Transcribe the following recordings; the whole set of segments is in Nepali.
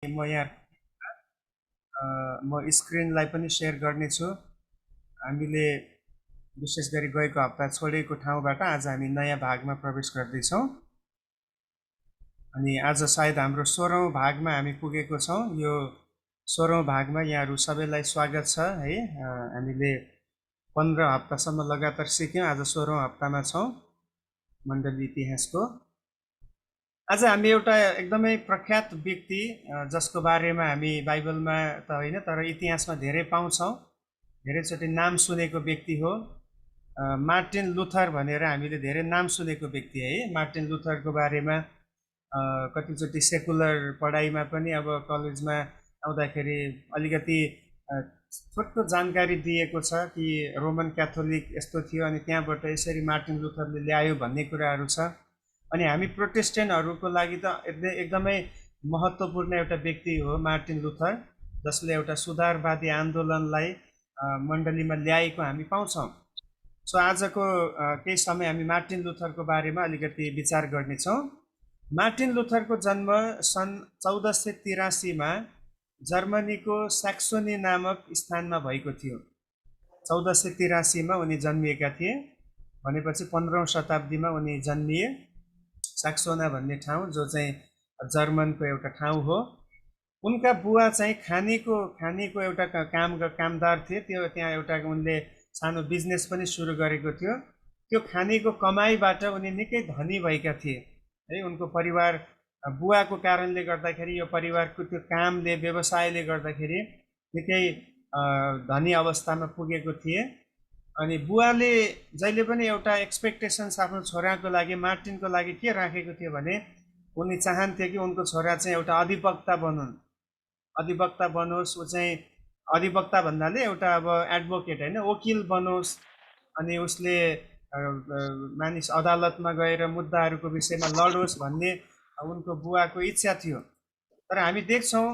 म यहाँ म स्क्रिनलाई पनि सेयर गर्नेछु। हामीले विशेष गरी गएको हप्ता छोडेको ठाउँबाट आज हामी नयाँ भागमा प्रवेश गर्दैछौँ अनि आज सायद हाम्रो 16औं भागमा हामी पुगेको छौँ। यो 16औं भागमा यहाँहरू सबैलाई स्वागत छ है। हामीले 15 हप्तासम्म लगातार सिक्यौँ। आज 16औं हप्तामा छौँ मण्डली इतिहासको। आज हामी एउटा एकदमै प्रख्यात व्यक्ति जसको बारेमा हामी बाइबलमा त होइन तर इतिहासमा धेरै पाउँछौँ, धेरैचोटि नाम सुनेको व्यक्ति हो। मार्टिन लुथर भनेर हामीले धेरै नाम सुनेको व्यक्ति है। मार्टिन लुथरको बारेमा कतिचोटि सेकुलर पढाइमा पनि अब कलेजमा आउँदाखेरि अलिकति छोटो जानकारी दिएको छ कि रोमन क्याथोलिक यस्तो थियो अनि त्यहाँबाट यसरी मार्टिन लुथरले ल्यायो भन्ने कुराहरू छ। अनि हामी प्रोटेस्टेन्टहरूको लागि त एकदमै महत्त्वपूर्ण एउटा व्यक्ति हो मार्टिन लुथर, जसले एउटा सुधारवादी आन्दोलनलाई मण्डलीमा ल्याएको हामी पाउँछौँ। सो आजको केही समय हामी मार्टिन लुथरको बारेमा अलिकति विचार गर्नेछौँ। मार्टिन लुथरको जन्म सन् 1483मा जर्मनीको सैक्सोनी नामक स्थानमा भएको थियो। 1483मा उनी जन्मिएका थिए भनेपछि 15औं शताब्दीमा उनी जन्मिए। सैक्सोना भन्ने ठाउँ जो चाहिँ जर्मनको एउटा ठाउँ हो। उनका बुवा चाहिँ खानीको एउटा कामदार थिए। त्यो त्यहाँ एउटा उनले सानो बिजनेस पनि सुरु गरेको थियो। त्यो खानीको कमाईबाट उनी निकै धनी भएका थिए है। उनको परिवार बुवाको कारणले गर्दाखेरि यो परिवारको त्यो कामले व्यवसायले गर्दाखेरि निकै धनी अवस्थामा पुगेको थिए। अनि बुवाले जहिले पनि एउटा एक्सपेक्टेसन्स आफ्नो छोराको लागि मार्टिनको लागि के राखेको थियो भने उनी चाहन्थे कि उनको छोरा चाहिँ एउटा अधिवक्ता बनोस्। ऊ चाहिँ अधिवक्ता भन्नाले एउटा अब एडभोकेट होइन, वकिल बनोस्। अनि उसले मानिस अदालतमा गएर मुद्दाहरूको विषयमा लडोस् भन्ने उनको बुवाको इच्छा थियो। तर हामी देख्छौँ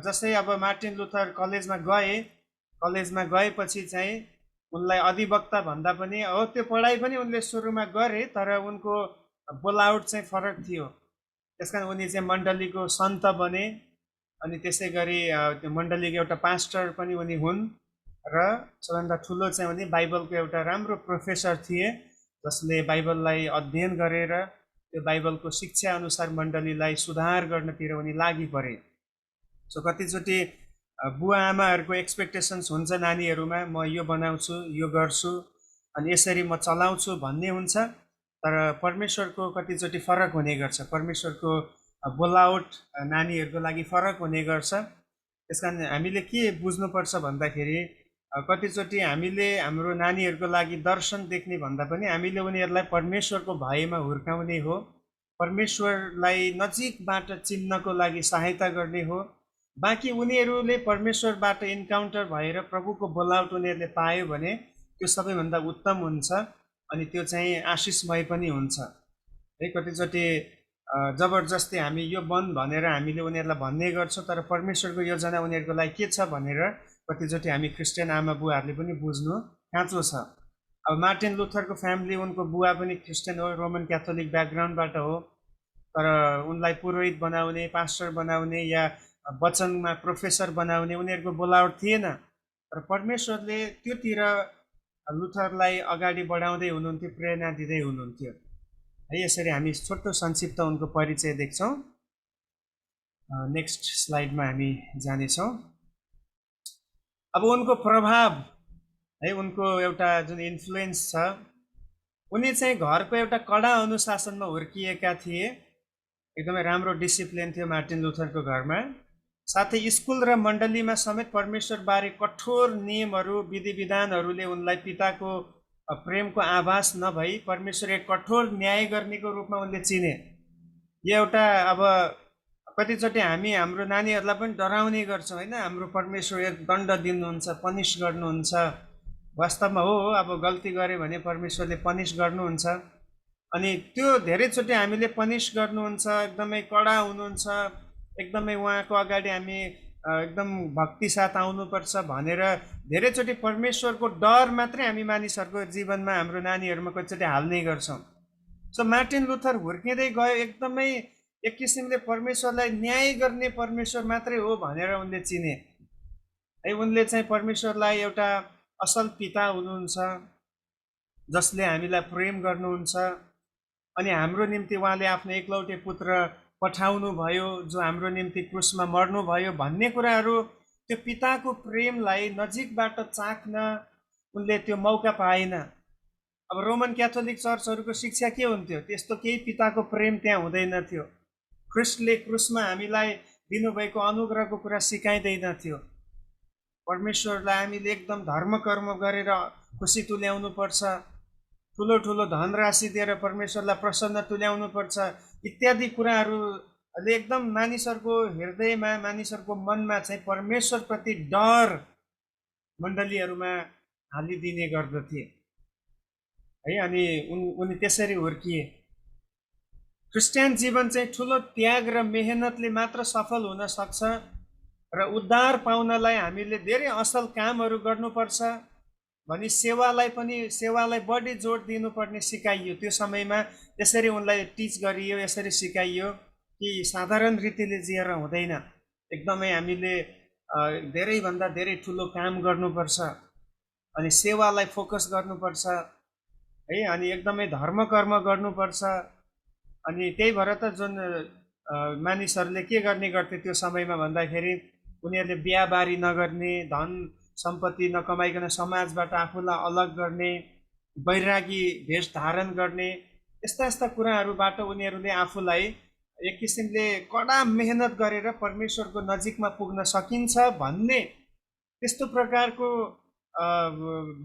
जसै अब मार्टिन लुथर कलेजमा गएपछि चाहिँ उनलाई अधिवक्ता भन्दा पनि हो त्यो पढाइ पनि उनले सुरुमा गरे, तर उनको बोलाउट चाहिँ फरक थियो। त्यसकारण उनी चाहिँ मण्डलीको सन्त बने अनि त्यसै गरी त्यो मण्डलीको एउटा पास्टर पनि उनी हुन् र सबैभन्दा ठुलो चाहिँ उनी बाइबलको एउटा राम्रो प्रोफेसर थिए, जसले बाइबललाई अध्ययन गरेर त्यो बाइबलको शिक्षा अनुसार मण्डलीलाई सुधार गर्नतिर उनी लागि परे। सो कतिचोटि बुवा आमाहरूको एक्सपेक्टेसन्स हुन्छ नानीहरूमा, म यो बनाउँछु, यो गर्छु अनि यसरी म चलाउँछु भन्ने हुन्छ। तर परमेश्वरको कतिचोटि फरक हुने गर्छ। परमेश्वरको बोलाउट नानीहरूको लागि फरक हुने गर्छ। त्यसकारण हामीले के बुझ्नुपर्छ भन्दाखेरि कतिचोटि हामीले हाम्रो नानीहरूको लागि दर्शन देख्ने भन्दा पनि हामीले उनीहरूलाई परमेश्वरको भयमा हुर्काउने हो, परमेश्वरलाई नजिकबाट चिन्नको लागि सहायता गर्ने हो। बाँकी उनीहरूले परमेश्वरबाट इन्काउन्टर भएर प्रभुको बोलाउट उनीहरूले पायो भने त्यो सबैभन्दा उत्तम हुन्छ अनि त्यो चाहिँ आशिषमय पनि हुन्छ है। कतिचोटि जबरजस्ती हामी यो बन भनेर हामीले उनीहरूलाई भन्ने गर्छौँ, तर परमेश्वरको योजना उनीहरूको लागि के छ भनेर कतिचोटि हामी क्रिस्चियन आमा बुवाहरूले पनि बुझ्नु खाँचो छ। अब मार्टिन लुथरको फ्यामिली, उनको बुवा पनि क्रिस्चियन हो, रोमन क्याथोलिक ब्याकग्राउन्डबाट हो। तर उनलाई पुरोहित बनाउने, पास्टर बनाउने या वचनमा प्रोफेसर बनाउने उनीहरूको बोलावट थिएन। तर परमेश्वरले त्योतिर लुथरलाई अगाडि बढाउँदै हुनुहुन्थ्यो, प्रेरणा दिँदै हुनुहुन्थ्यो है। यसरी हामी छोटो संक्षिप्त उनको परिचय देख्छौँ। नेक्स्ट स्लाइडमा हामी जानेछौँ। अब उनको प्रभाव है, उनको एउटा जुन इन्फ्लुएन्स छ, उनी चाहिँ घरको एउटा कडा अनुशासनमा हुर्किएका थिए। एकदमै राम्रो डिसिप्लिन थियो मार्टिन लुथरको घरमा। साथै स्कुल र मण्डलीमा समेत परमेश्वरबारे कठोर नियमहरू, विधि विधानहरूले उनलाई पिताको प्रेमको आभास नभई परमेश्वर एक कठोर न्याय गर्नेको रूपमा उनले चिने। यो एउटा अब कतिचोटि हामी हाम्रो नानीहरूलाई पनि डराउने गर्छौँ होइन, हाम्रो परमेश्वर एक दण्ड दिनुहुन्छ, पनिस गर्नुहुन्छ। वास्तवमा हो, अब गल्ती गऱ्यो भने परमेश्वरले पनिस गर्नुहुन्छ। अनि त्यो धेरैचोटि हामीले पनिस गर्नुहुन्छ, एकदमै कडा हुनुहुन्छ, एकदमै उहाँको अगाडि हामी एकदम भक्ति साथ आउनुपर्छ भनेर धेरैचोटि परमेश्वरको डर मात्रै हामी मानिसहरूको जीवनमा हाम्रो नानीहरूमा कतिचोटि हाल्ने गर्छौँ। सो मार्टिन लुथर हुर्किँदै गयो एकदमै एक किसिमले परमेश्वरलाई न्याय गर्ने परमेश्वर मात्रै हो भनेर उनले चिने है। उनले चाहिँ परमेश्वरलाई एउटा असल पिता हुनुहुन्छ जसले हामीलाई प्रेम गर्नुहुन्छ अनि हाम्रो निम्ति उहाँले आफ्नो एकलौटे पुत्र पठाउनु भयो जो हाम्रो निम्ति क्रुसमा मर्नु भयो भन्ने कुराहरू, त्यो पिताको प्रेमलाई नजिकबाट चाख्न उनले त्यो मौका पाएन। अब रोमन क्याथोलिक चर्चहरूको शिक्षा के हुन्थ्यो? त्यस्तो केही पिताको प्रेम त्यहाँ हुँदैन थियो। ख्रिस्टले क्रुसमा हामीलाई दिनुभएको अनुग्रहको कुरा सिकाइँदैन थियो। परमेश्वरलाई हामीले एकदम धर्म कर्म गरेर खुसी तुल्याउनु पर्छ, ठुलो ठुलो धनराशि दिएर परमेश्वरलाई प्रसन्न तुल्याउनु पर्छ इत्यादि कुराहरूले एकदम मानिसहरूको हृदयमा, मानिसहरूको मनमा चाहिँ परमेश्वरप्रति डर मण्डलीहरूमा हालिदिने गर्दथे है। अनि उनी त्यसरी हुर्किए। क्रिस्चियन जीवन चाहिँ ठुलो त्याग र मेहनतले मात्र सफल हुन सक्छ र उद्धार पाउनलाई हामीले धेरै असल कामहरू गर्नुपर्छ भनी सेवालाई बढी जोड दिनुपर्ने सिकाइयो। त्यो समयमा यसरी उनलाई टिच गरियो, यसरी सिकाइयो कि साधारण रीतिले जिएर हुँदैन, एकदमै हामीले धेरैभन्दा धेरै ठुलो काम गर्नुपर्छ अनि सेवालाई फोकस गर्नुपर्छ है। अनि एकदमै धर्म कर्म गर्नुपर्छ। अनि त्यही भएर त जुन मानिसहरूले के गर्ने गर्थे त्यो समयमा भन्दाखेरि उनीहरूले बिहाबारी नगर्ने, धन सम्पत्ति नकमाइकन समाजबाट आफूलाई अलग गर्ने, वैरागी भेष धारण गर्ने, यस्ता यस्ता कुराहरूबाट उनीहरूले आफूलाई एक किसिमले कडा मेहनत गरेर परमेश्वरको नजिकमा पुग्न सकिन्छ भन्ने त्यस्तो प्रकारको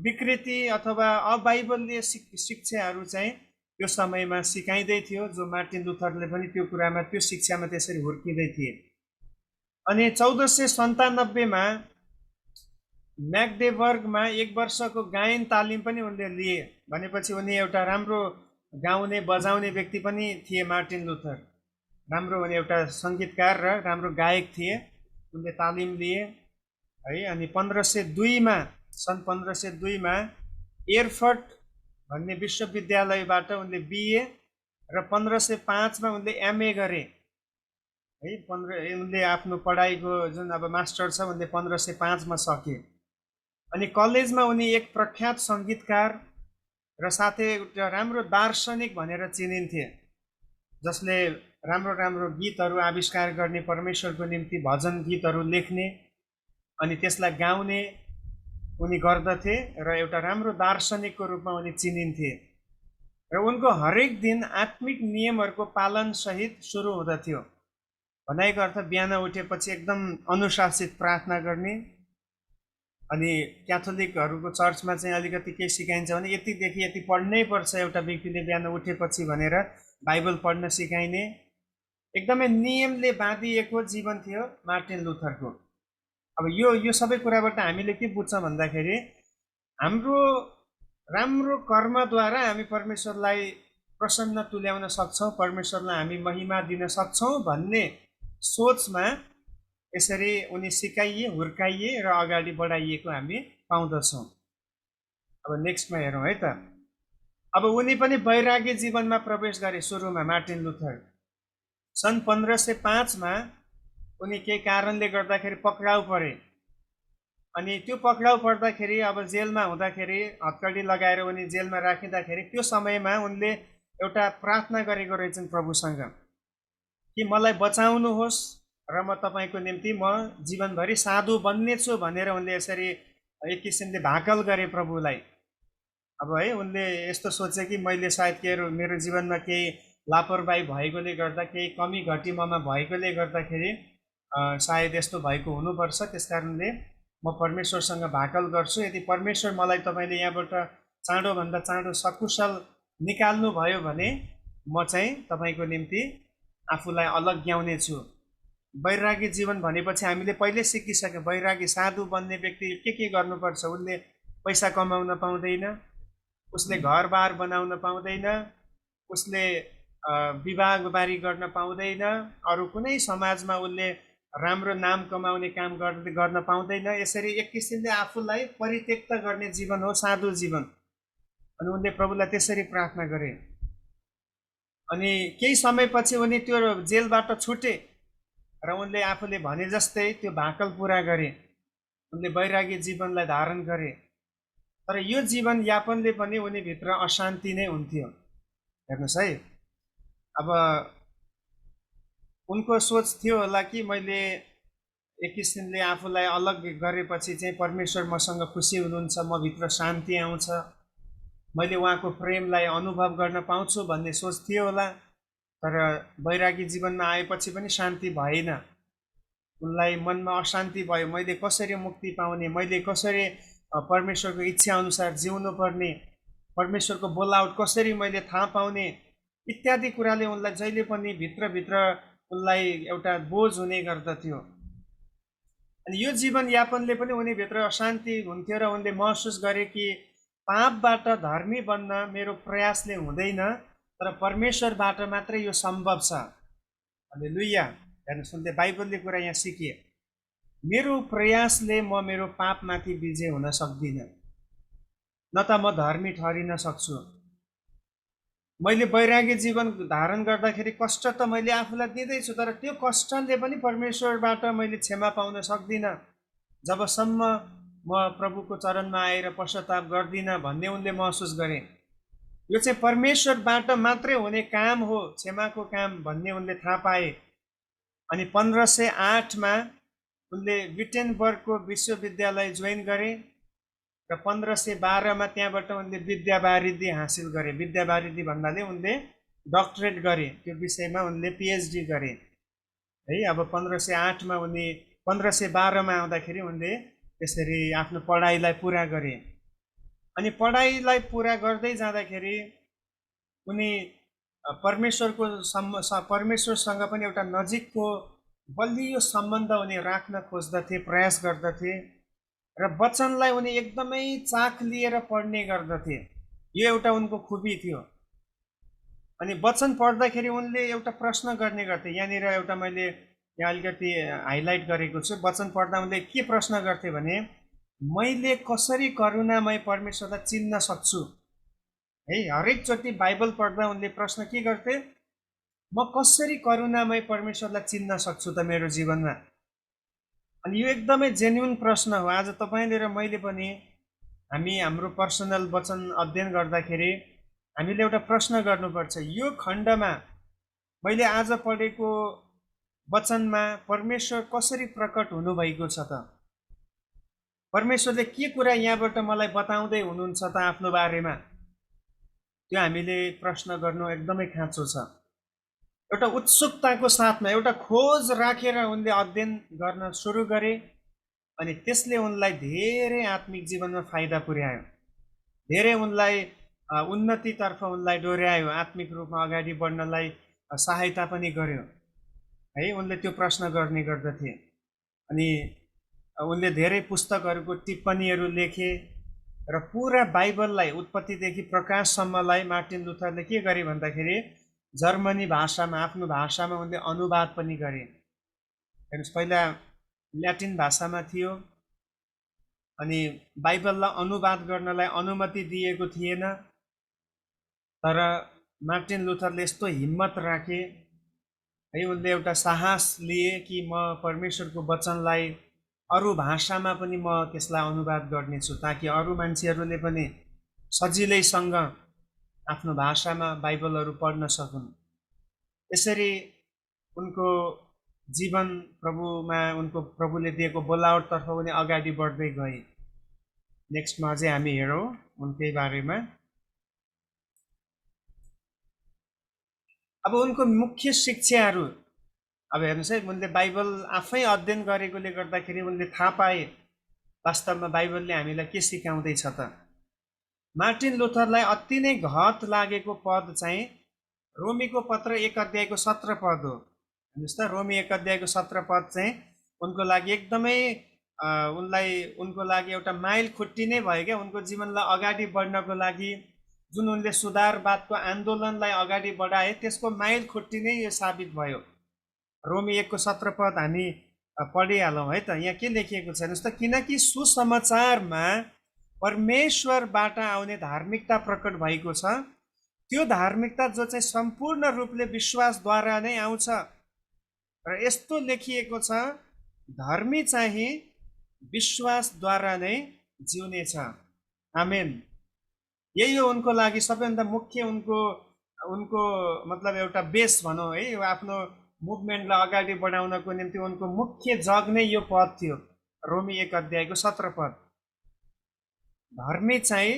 विकृति अथवा अबाइबलीय शिक्षाहरू चाहिँ त्यो समयमा सिकाइँदै थियो, जो मार्टिन लुथरले पनि त्यो कुरामा, त्यो शिक्षामा त्यसरी हुर्किँदै थिए। अनि 1497मा म्याग्डेबर्गमा 1 वर्षको गायन तालिम पनि उनले लिए। भनेपछि उनी एउटा राम्रो गाउने बजाउने व्यक्ति पनि थिए मार्टिन लुथर। राम्रो उनी एउटा सङ्गीतकार र राम्रो गायक थिए। उनले तालिम लिए है। अनि 1502मा, सन् 1502मा एयरफर्ट भन्ने विश्वविद्यालयबाट उनले बिए र 1505मा उनले एमए गरे है। उनले आफ्नो पढाइको जुन अब मास्टर छ उनले 1505मा सके। अनि कलेजमा उनी एक प्रख्यात सङ्गीतकार र साथै एउटा राम्रो दार्शनिक भनेर चिनिन्थे, जसले राम्रो राम्रो गीतहरू आविष्कार गर्ने, परमेश्वरको निम्ति भजन गीतहरू लेख्ने अनि त्यसलाई गाउने उनी गर्दथे र एउटा राम्रो दार्शनिकको रूपमा उनी चिनिन्थे। र उनको हरेक दिन आत्मिक नियमहरूको पालन सहित सुरु हुँदथ्यो। भनाइको अर्थ बिहान उठेपछि एकदम अनुशासित प्रार्थना गर्ने। अनि क्याथोलिकहरूको चर्चमा चाहिँ अलिकति के सिकाइन्छ भने यतिदेखि यति पढ्नै पर्छ एउटा व्यक्तिले बिहान उठेपछि भनेर बाइबल पढ्न सिकाइने। एकदमै नियमले बाँधिएको जीवन थियो मार्टिन लुथरको। अब यो सबै कुराबाट हामीले के बुझ्छौँ भन्दाखेरि हाम्रो राम्रो कर्मद्वारा हामी परमेश्वरलाई प्रसन्न तुल्याउन सक्छौँ, परमेश्वरलाई हामी महिमा दिन सक्छौँ भन्ने सोचमा यसरी उनी सिकाइए, हुर्काइए र अगाडि बढाइएको हामी पाउँदछौँ। अब नेक्स्टमा हेरौँ है त। अब उनी पनि वैरागी जीवनमा प्रवेश गरे। सुरुमा मार्टिन लुथर सन् 1505मा उनी केही कारणले गर्दाखेरि पक्राउ परे। अनि त्यो पक्राउ पर्दाखेरि अब जेलमा हुँदाखेरि हत्कडी लगाएर उनी जेलमा राखिँदाखेरि त्यो समयमा उनले एउटा प्रार्थना गरेको रहेछन् प्रभुसँग कि मलाई बचाउनुहोस् र म तपाईँको निम्ति म जीवनभरि साधु बन्नेछु भनेर उनले यसरी एक किसिमले भाकल गरे प्रभुलाई। अब है, उनले यस्तो सोचे कि मैले सायद मेरो जीवनमा केही लापरवाही भएकोले गर्दा, केही कमी घटी ममा भएकोले गर्दाखेरि सायद यस्तो भएको हुनुपर्छ, त्यस कारणले म परमेश्वरसँग भाकल गर्छु। यदि परमेश्वर मलाई तपाईँले यहाँबाट चाँडोभन्दा चाँडो सकुशल निकाल्नु भयो भने म चाहिँ तपाईँको निम्ति आफूलाई अलग ग्याउने छु। वैरागी जीवन भनेपछि हामीले पहिले सिकिसक्यो। वैरागी साधु बन्ने व्यक्ति के गर्नुपर्छ? उसले पैसा कमाउन पाउँदैन, उसले घरबार बनाउन पाउँदैन, उसले विवाहबारी गर्न पाउँदैन, अरू कुनै समाजमा उसले राम्रो नाम कमाउने काम गर्न पाउँदैन। यसरी एक किसिमले आफूलाई परित्यक्त गर्ने जीवन हो साधु जीवन। अनि उनले प्रभुलाई त्यसरी प्रार्थना गरे। अनि केही समयपछि उनी त्यो जेलबाट छुटे र उनले आफूले भने जस्तै त्यो भाकल पुरा गरे। उनले वैरागी जीवनलाई धारण गरे। तर यो जीवन यापनले पनि उनीभित्र अशान्ति नै हुन्थ्यो। हेर्नुहोस् है, अब उनको सोच थियो होला कि मैले एक किसिमले आफूलाई अलग गरेपछि चाहिँ परमेश्वर मसँग खुसी हुनुहुन्छ, म भित्र शान्ति आउँछ, मैले उहाँको प्रेमलाई अनुभव गर्न पाउँछु भन्ने सोच थियो होला। तर वैरागी जीवनमा आएपछि पनि शान्ति भएन। उनलाई मनमा अशान्ति भयो, मैले कसरी मुक्ति पाउने, मैले कसरी परमेश्वरको इच्छा अनुसार जिउनु पर्ने, परमेश्वरको बोलावट कसरी मैले थाहा पाउने, इत्यादि कुराले उनलाई जहिले पनि भित्रभित्र उनलाई एउटा बोझ हुने गर्दथ्यो। अनि यो जीवनयापनले पनि उनीभित्र अशान्ति हुन्थ्यो र उनले महसुस गरे कि पापबाट धर्मी बन्न मेरो प्रयासले हुँदैन, तर परमेश्वरबाट मात्रै यो सम्भव छ। हालेलुया। हेर्नुहोस्, उनले बाइबलले कुरा यहाँ सिके, मेरो प्रयासले म मेरो पापमाथि विजय हुन सक्दिनँ, न त म धर्मी ठहरिन सक्छु। मैले वैरागी जीवन धारण गर्दाखेरि कष्ट त मैले आफूलाई दिँदैछु, तर त्यो कष्टले पनि परमेश्वरबाट मैले क्षमा पाउन सक्दिनँ जबसम्म म प्रभुको चरणमा आएर पश्चाताप गर्दिनँ भन्ने उनले महसुस गरे। यो चाहिँ परमेश्वरबाट मात्रै हुने काम हो, क्षमाको काम भन्ने उनले थाहा पाए। अनि 1508मा उनले विटेनबर्गको विश्वविद्यालय जोइन गरे र 1512मा त्यहाँबाट उनले विद्यावारिधि हासिल गरे। विद्यावारिधि भन्नाले उनले डक्टरेट गरे, त्यो विषयमा उनले पिएचडी गरे है। अब 1508मा उनी 1512मा आउँदाखेरि उनले त्यसरी आफ्नो पढाइलाई पुरा गरे। अनि पढाइलाई पुरा गर्दै जाँदाखेरि उनी परमेश्वरसँग पनि एउटा नजिकको बलियो सम्बन्ध उनी राख्न खोज्दथे, प्रयास गर्दथे र वचनलाई उनी एकदमै चाख लिएर पढ्ने गर्दथे। यो एउटा उनको खुबी थियो। अनि वचन पढ्दाखेरि उनले एउटा प्रश्न गर्ने गर्थे। यहाँनिर एउटा मैले यहाँ अलिकति हाइलाइट गरेको छु। वचन पढ्दा उनले के प्रश्न गर्थे भने, मैले कसरी करुणामय परमेश्वरलाई चिन्न सक्छु है। हरेकचोटि बाइबल पढ्दा उनले प्रश्न के गर्थे, म कसरी करुणामय परमेश्वरलाई चिन्न सक्छु त मेरो जीवनमा। अनि यो एकदमै जेन्युन प्रश्न हो। आज तपाईँले र मैले पनि हामी हाम्रो पर्सनल वचन अध्ययन गर्दाखेरि हामीले एउटा प्रश्न गर्नुपर्छ, यो खण्डमा मैले आज पढेको वचनमा परमेश्वर कसरी प्रकट हुनुभएको छ त, परमेश्वरले के कुरा यहाँबाट मलाई बताउँदै हुनुहुन्छ त आफ्नो बारेमा, त्यो हामीले प्रश्न गर्नु एकदमै खाँचो छ। एउटा उत्सुकताको साथमा एउटा खोज राखेर उनले अध्ययन गर्न सुरु गरे। अनि त्यसले उनलाई धेरै आत्मिक जीवनमा फाइदा पुर्यायो, धेरै उनलाई उन्नतितर्फ उनलाई डोर्यायो, आत्मिक रूपमा अगाडि बढ्नलाई सहायता पनि गर्यो है। उनले त्यो प्रश्न गर्ने गर्दथे। अनि उनले धेरै पुस्तकहरूको टिप्पणीहरू लेखे र पुरा बाइबललाई उत्पत्तिदेखि प्रकाशसम्मलाई मार्टिन लुथरले के गरे भन्दाखेरि जर्मनी भाषामा, आफ्नो भाषामा उनले अनुवाद पनि गरे। हेर्नुहोस्, पहिला ल्याटिन भाषामा थियो अनि बाइबललाई अनुवाद गर्नलाई अनुमति दिएको थिएन। तर मार्टिन लुथरले यस्तो हिम्मत राखे है, उनले एउटा साहस लिए कि म परमेश्वरको वचनलाई अरू भाषामा पनि म त्यसलाई अनुवाद गर्नेछु, ताकि अरू मान्छेहरूले पनि सजिलैसँग आफ्नो भाषामा बाइबलहरू पढ्न सकुन्। यसरी उनको जीवन प्रभुमा, उनको प्रभुले दिएको बोलावटतर्फ उनी अगाडि बढ्दै गए। नेक्स्टमा अझै हामी हेरौँ उनकै बारेमा। अब उनको मुख्य शिक्षाहरू, अब हेर्नुहोस् है, उनले बाइबल आफै अध्ययन गरेकोले गर्दाखेरि उनले थाहा पाए वास्तवमा बाइबलले हामीलाई के सिकाउँदैछ त। मार्टिन लुथरलाई अति नै घत लागेको पद चाहिँ रोमीको पत्र 1 अध्यायको 17 पद हो। हेर्नुहोस् त, रोमी 1 अध्यायको 17 पद चाहिँ उनको लागि एकदमै उनको लागि एउटा माइल खुट्टी नै भयो क्या। उनको जीवनलाई अगाडि बढ्नको लागि जुन उनले सुधारवादको आन्दोलनलाई अगाडि बढाए, त्यसको माइल खुट्टी नै यो साबित भयो। रोमी 1को 17 पद हामी पढिहालौँ है त। यहाँ के लेखिएको छ हेर्नुहोस् त, किनकि सुसमाचारमा परमेश्वरबाट आउने धार्मिकता प्रकट भएको छ, त्यो धार्मिकता जो चाहिँ सम्पूर्ण रूपले विश्वासद्वारा नै आउँछ र यस्तो लेखिएको छ, धर्मी चाहिँ विश्वासद्वारा नै जिउनेछ। आमेन। यही हो उनको लागि सबैभन्दा मुख्य उनको उनको मतलब एउटा बेस भनौँ है, यो आफ्नो मुभमेन्टलाई अगाडि बढाउनको निम्ति उनको मुख्य जग नै यो पद थियो, रोमी 1 अध्यायको 17 पद। धर्मी चाहिँ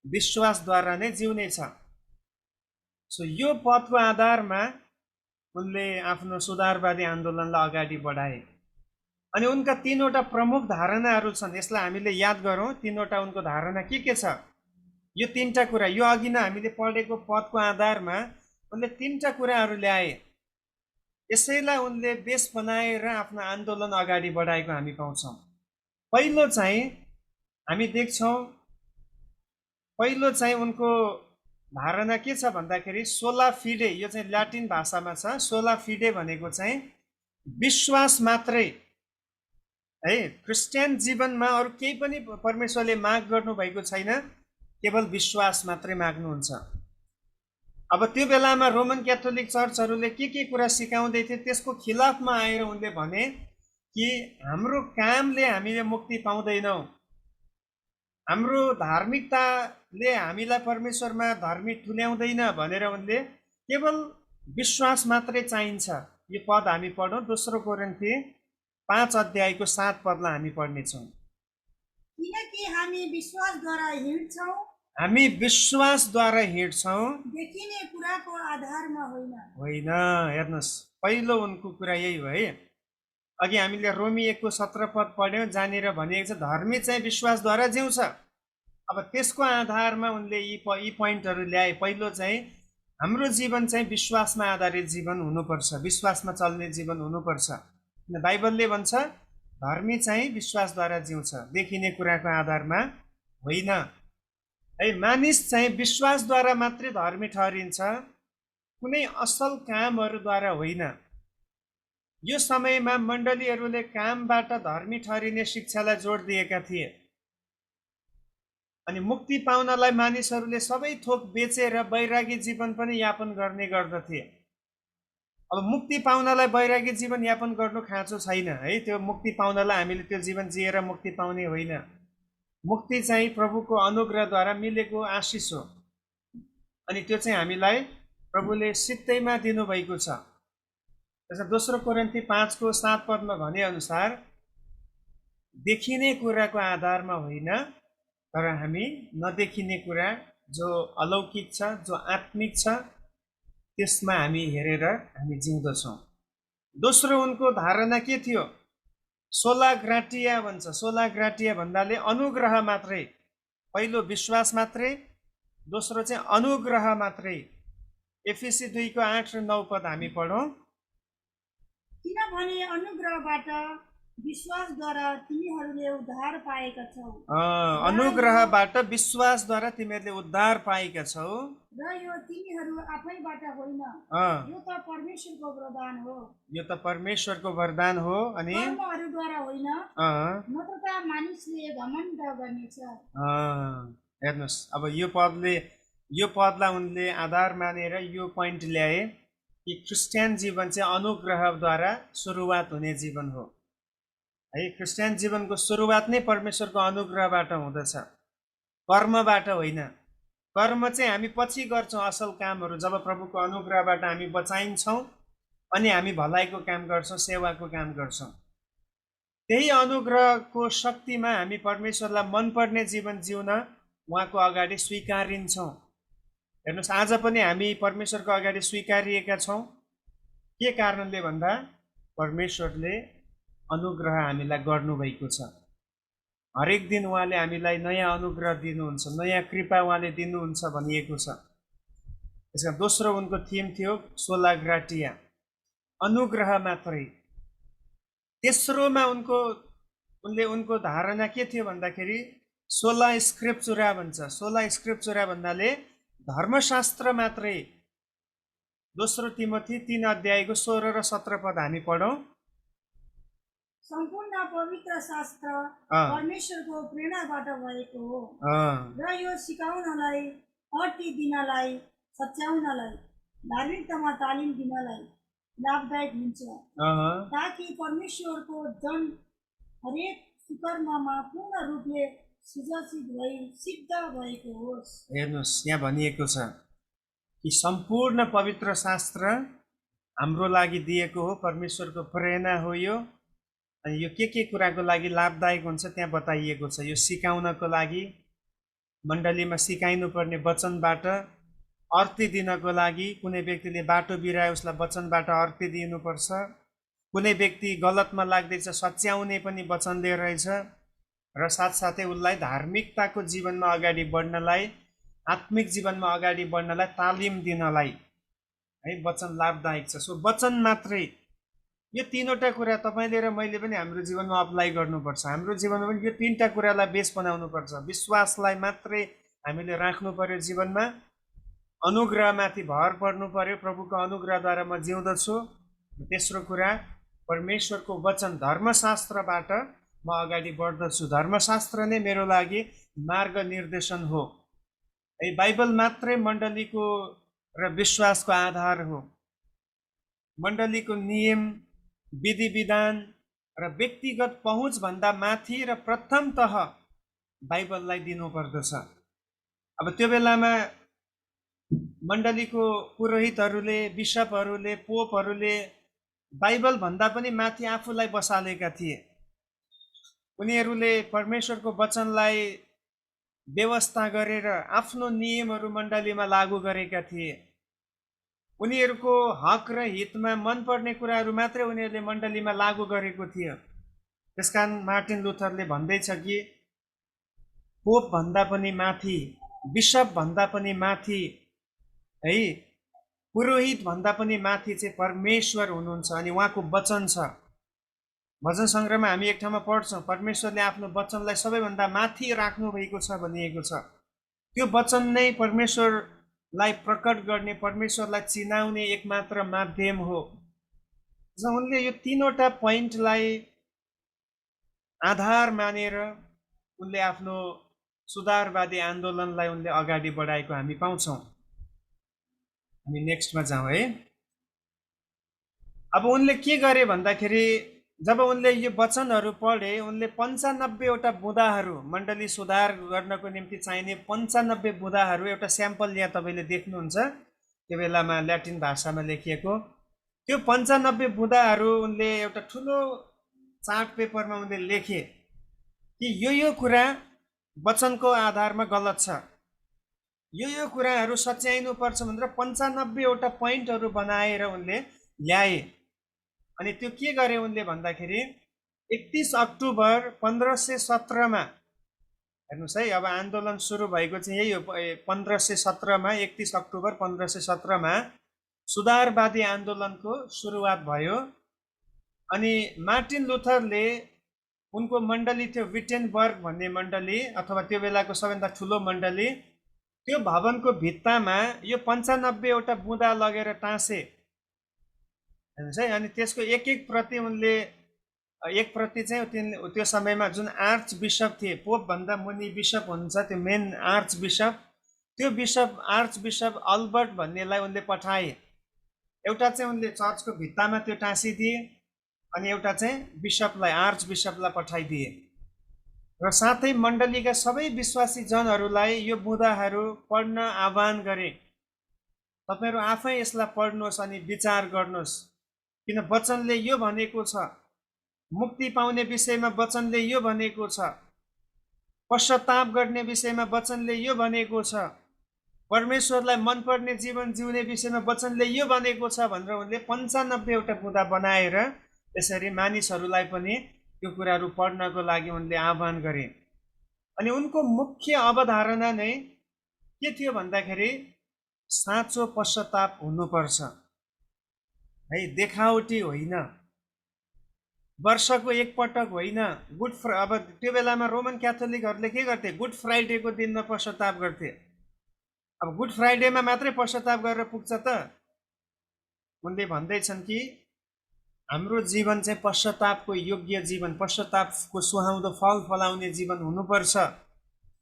विश्वासद्वारा नै जिउनेछ। सो यो पदको आधारमा उनले आफ्नो सुधारवादी आन्दोलनलाई अगाडि बढाए। अनि उनका तीनवटा प्रमुख धारणाहरू छन्, यसलाई हामीले याद गरौँ। तीनवटा उनको धारणा के छ? यो तीनटा कुरा, यो अघि नै हामीले पढेको पदको आधारमा उनले तीनटा कुराहरू ल्याए। यसैलाई उनले बेस बनाएर आफ्नो आन्दोलन अगाडि बढाएको हामी पाउँछौँ। पहिलो चाहिँ हामी देख्छौँ, पहिलो चाहिँ उनको धारणा के छ भन्दाखेरि सोला फिडे, यो चाहिँ ल्याटिन भाषामा छ। सोला फिडे भनेको चाहिँ विश्वास मात्रै है। क्रिस्चियन जीवनमा अरू केही पनि परमेश्वरले माग गर्नुभएको छैन, केवल विश्वास मात्रै माग्नुहुन्छ। अब त्यो बेलामा रोमन क्याथोलिक चर्चहरूले के कुरा सिकाउँदै थिए, त्यसको खिलाफमा आएर उनले भने कि हाम्रो कामले हामीले मुक्ति पाउँदैनौँ, हाम्रो धार्मिकताले हामीलाई परमेश्वरमा धर्मी तुल्याउँदैन भनेर उनले केवल विश्वास मात्रै चाहिन्छ। यो पद हामी पढौँ, 2 कोरिन्थी 5 अध्यायको 7 पदलाई हामी पढ्नेछौँ। किनकि हामी विश्वासद्वारा हिँड्छौँ, हामी विश्वासद्वारा हिँड्छौँ, देखिने कुराको आधारमा होइन। हेर्नुहोस्, पहिलो उनको कुरा यही हो है। अघि हामीले रोमी 1 को 17 पद पढ्यौँ, जहाँनिर भनिएको छ धर्मी चाहिँ विश्वासद्वारा जिउँछ। अब त्यसको आधारमा उनले यी पोइन्टहरू ल्याए। पहिलो चाहिँ हाम्रो जीवन चाहिँ विश्वासमा आधारित जीवन हुनुपर्छ, विश्वासमा चल्ने जीवन हुनुपर्छ। बाइबलले भन्छ धर्मी चाहिँ विश्वासद्वारा जिउँछ, देखिने कुराको आधारमा होइन है। मानिस चाहिँ विश्वासद्वारा मात्रै धर्मी ठहरिन्छ, कुनै असल कामहरूद्वारा होइन। यो समयमा मण्डलीहरूले कामबाट धर्मी ठहरिने शिक्षालाई जोड दिएका थिए। अनि मुक्ति पाउनलाई मानिसहरूले सबै थोक बेचेर वैरागी जीवन पनि यापन गर्ने गर्दथे। अब मुक्ति पाउनलाई वैरागी जीवन यापन गर्नु खाँचो छैन है। त्यो मुक्ति पाउनलाई हामीले त्यो जीवन जिएर मुक्ति पाउने होइन। मुक्ति चाहिँ प्रभुको अनुग्रहद्वारा मिलेको आशिष हो, अनि त्यो चाहिँ हामीलाई प्रभुले सित्तैमा दिनुभएको छ। त्यसमा 2 कोरिन्थी 5 को 7 पदमा भने अनुसार देखिने कुराको आधारमा होइन, तर हामी नदेखिने कुरा जो अलौकिक छ, जो आत्मिक छ, त्यसमा हामी हेरेर हामी जिउँदछौँ। दोस्रो उनको धारणा के थियो? सोला ग्राटिया भन्छ। सोला ग्राटिया भन्नाले अनुग्रह मात्रै। पहिलो विश्वास मात्रै, दोस्रो चाहिँ अनुग्रह मात्रै। एफिसी 2 को 8 र 9 पद हामी पढौँ। किनभने अनुग्रहबाट विश्वासद्वारा तिमीहरूले उद्धार पाएका छौ। अनुग्रहबाट विश्वासद्वारा तिमीहरूले उद्धार पाएका छौ, र यो तिमीहरू आफैबाट होइन, यो त परमेश्वरको वरदान हो। यो त परमेश्वरको वरदान हो, अनि कर्महरूद्वारा होइन, नत्र त मानिसले घमण्ड गर्नेछ। हेर्नुहोस्, अब यो पदलाई उनले आधार मानेर यो पोइन्ट ल्याए कि क्रिस्चियन जीवन चाहिँ अनुग्रहद्वारा सुरुवात हुने जीवन हो है। क्रिस्चियन जीवनको सुरुवात नै परमेश्वरको अनुग्रहबाट हुँदछ, कर्मबाट होइन। कर्म चाहिँ हामी पछि गर्छौँ, असल कामहरू। जब प्रभुको अनुग्रहबाट हामी बचाइन्छौँ अनि हामी भलाइको काम गर्छौँ, सेवाको काम गर्छौँ। त्यही अनुग्रहको शक्तिमा हामी परमेश्वरलाई मनपर्ने जीवन जिउन उहाँको अगाडि स्वीकारिन्छौँ। हेर्नुहोस्, आज पनि हामी परमेश्वरको अगाडि स्वीकारिएका छौँ। के कारणले भन्दा परमेश्वरले अनुग्रह हामीलाई गर्नुभएको छ। हरेक दिन उहाँले हामीलाई नयाँ अनुग्रह दिनुहुन्छ, नयाँ कृपा उहाँले दिनुहुन्छ भनिएको छ। त्यसका दोस्रो उनको थिम थियो सोला ग्राटिया, अनुग्रह मात्रै। तेस्रोमा उनले उनको धारणा के थियो भन्दाखेरि सोला स्क्रिप्चुरा भन्छ। सोला स्क्रिप्चुरा भन्नाले धर्मशास्त्र मात्रै। 2 तिमोथी 3 अध्यायको 16 र 17 पद हामी पढौँ। सम्पूर्ण पवित्र शास्त्र परमेश्वरको प्रेरणाबाट भएको हो, र यो सिकाउनलाई, अति दिनलाई, सच्याउनलाई धार्मिकतामा तालिम दिनलाई लाभदायक हुन्छ, ताकि परमेश्वरको जन हरेक सुकर्ममा पूर्ण रूपले सुजसित भई सिद्ध भएको होस्। हेर्नुहोस्, यहाँ भनिएको छ कि सम्पूर्ण पवित्र शास्त्र हाम्रो लागि दिएको हो, परमेश्वरको प्रेरणा हो यो। अनि यो के कुराको लागि लाभदायक हुन्छ त्यहाँ बताइएको छ। यो सिकाउनको लागि, मण्डलीमा सिकाइनुपर्ने वचनबाट अर्ती दिनको लागि, कुनै व्यक्तिले बाटो बिराए उसलाई वचनबाट अर्ती दिनुपर्छ, कुनै व्यक्ति गलतमा लाग्दैछ सच्याउने पनि वचनले रहेछ, र साथसाथै उसलाई धार्मिकताको जीवनमा अगाडि बढ्नलाई, आत्मिक जीवनमा अगाडि बढ्नलाई तालिम दिनलाई है वचन लाभदायक छ। सो वचन मात्रै, यो तीनवटा कुरा तपाईँले र मैले पनि हाम्रो जीवनमा अप्लाई गर्नुपर्छ। हाम्रो जीवनमा पनि यो तीनटा कुरालाई बेस बनाउनुपर्छ। विश्वासलाई मात्रै हामीले राख्नु पर्यो जीवनमा, अनुग्रहमाथि भर पर्नु पर्यो, प्रभुको अनुग्रहद्वारा म जिउँदछु। तेस्रो कुरा, परमेश्वरको वचन धर्मशास्त्रबाट म अगाडि बढ्दछु। धर्मशास्त्र नै मेरो लागि मार्ग निर्देशन हो है। बाइबल मात्रै मण्डलीको र विश्वासको आधार हो। मण्डलीको नियम, विधि विधान र व्यक्तिगत पहुँच भन्दा माथि र प्रथमतः बाइबललाई दिनुपर्दछ। अब त्यो बेलामा मण्डलीको पुरोहितहरूले, बिशपहरूले, पोपहरूले बाइबल भन्दा पनि माथि आफूलाई बसालेका थिए। उनीहरूले परमेश्वरको वचनलाई व्यवस्था गरेर आफ्नो नियमहरू मण्डलीमा लागू गरेका थिए। उनीहरूको हक र हितमा मनपर्ने कुराहरू मात्रै उनीहरूले मण्डलीमा लागू गरेको थियो। त्यसकारण मार्टिन लुथरले भन्दैछ कि पोप भन्दा पनि माथि, बिशप भन्दा पनि माथि है, पुरोहित भन्दा पनि माथि चाहिँ परमेश्वर हुनुहुन्छ अनि उहाँको वचन छ। भजन सङ्ग्रहमा हामी एक ठाउँमा पढ्छौँ, परमेश्वरले आफ्नो वचनलाई सबैभन्दा माथि राख्नु भएको छ भनिएको छ। त्यो वचन नै परमेश्वरलाई प्रकट गर्ने, परमेश्वरलाई चिनाउने एकमात्र माध्यम हो। उनले यो तीनवटा पोइन्टलाई आधार मानेर उनले आफ्नो सुधारवादी आन्दोलनलाई उनले अगाडि बढाएको हामी पाउँछौँ। हामी नेक्स्टमा जाउँ है। अब उनले के गरे भन्दाखेरि, जब उनले यो वचनहरू पढे, उनले 95वटा बुँदाहरू, मण्डली सुधार गर्नको निम्ति चाहिने 95 बुँदाहरू, एउटा स्याम्पल यहाँ तपाईँले देख्नुहुन्छ त्यो बेलामा ल्याटिन भाषामा लेखिएको। त्यो 95 बुँदाहरू उनले एउटा ठुलो चार्ट पेपरमा उनले लेखे कि यो कुरा वचनको आधारमा गलत छ, यो कुराहरू सच्याइनुपर्छ भनेर 95वटा पोइन्टहरू बनाएर उनले ल्याए। अनि त्यो के गरे उनले भन्दाखेरि 31 अक्टोबर 1517मा, हेर्नुहोस् है, अब आन्दोलन सुरु भएको चाहिँ यही हो। 1517मा, 31 अक्टोबर 1517मा सुधारवादी आन्दोलनको सुरुवात भयो। अनि मार्टिन लुथरले, उनको मण्डली थियो विटेनबर्ग भन्ने मण्डली, अथवा त्यो बेलाको सबैभन्दा ठुलो मण्डली, त्यो भवनको भित्तामा यो 95वटा बुँदा लगेर टाँसे, हेर्नुहोस् है। अनि त्यसको एक प्रति उनले, एक प्रति चाहिँ त्यो समयमा जुन आर्च बिशप थिए, पोप भन्दा मुनि बिशप हुन्छ, त्यो मेन आर्च बिशप, त्यो आर्च बिशप अल्बर्ट भन्नेलाई उनले पठाए। एउटा चाहिँ उनले चर्चको भित्तामा त्यो टाँसिदिए, अनि एउटा चाहिँ बिशपलाई, आर्च बिशपलाई पठाइदिए। र साथै मण्डलीका सबै विश्वासी जनहरूलाई यो बुँदाहरू पढ्न आह्वान गरे। तपाईँहरू आफै यसलाई पढ्नुहोस् अनि विचार गर्नुहोस्, किन वचनले यो भनेको छ, मुक्ति पाउने विषयमा वचनले यो भनेको छ, पश्चाताप गर्ने विषयमा वचनले यो भनेको छ, परमेश्वरलाई मनपर्ने जीवन जिउने विषयमा वचनले यो भनेको छ भनेर उनले 95वटा बुँदा बनाएर यसरी मानिसहरूलाई पनि यो कुराहरू पढ्नको लागि उनले आह्वान गरे। अनि उनको मुख्य अवधारणा नै के थियो भन्दाखेरि साँचो पश्चाताप हुनुपर्छ है, देखावटी होइन, वर्षको एकपटक होइन। अब त्यो बेलामा रोमन क्याथोलिकहरूले के गर्थे, गुड फ्राइडेको दिनमा पश्चाताप गर्थे। अब गुड फ्राइडेमा मात्रै पश्चाताप गरेर पुग्छ त? उनले भन्दैछन् कि हाम्रो जीवन चाहिँ पश्चातापको योग्य जीवन, पश्चातापको सुहाउँदो फल फलाउने जीवन हुनुपर्छ।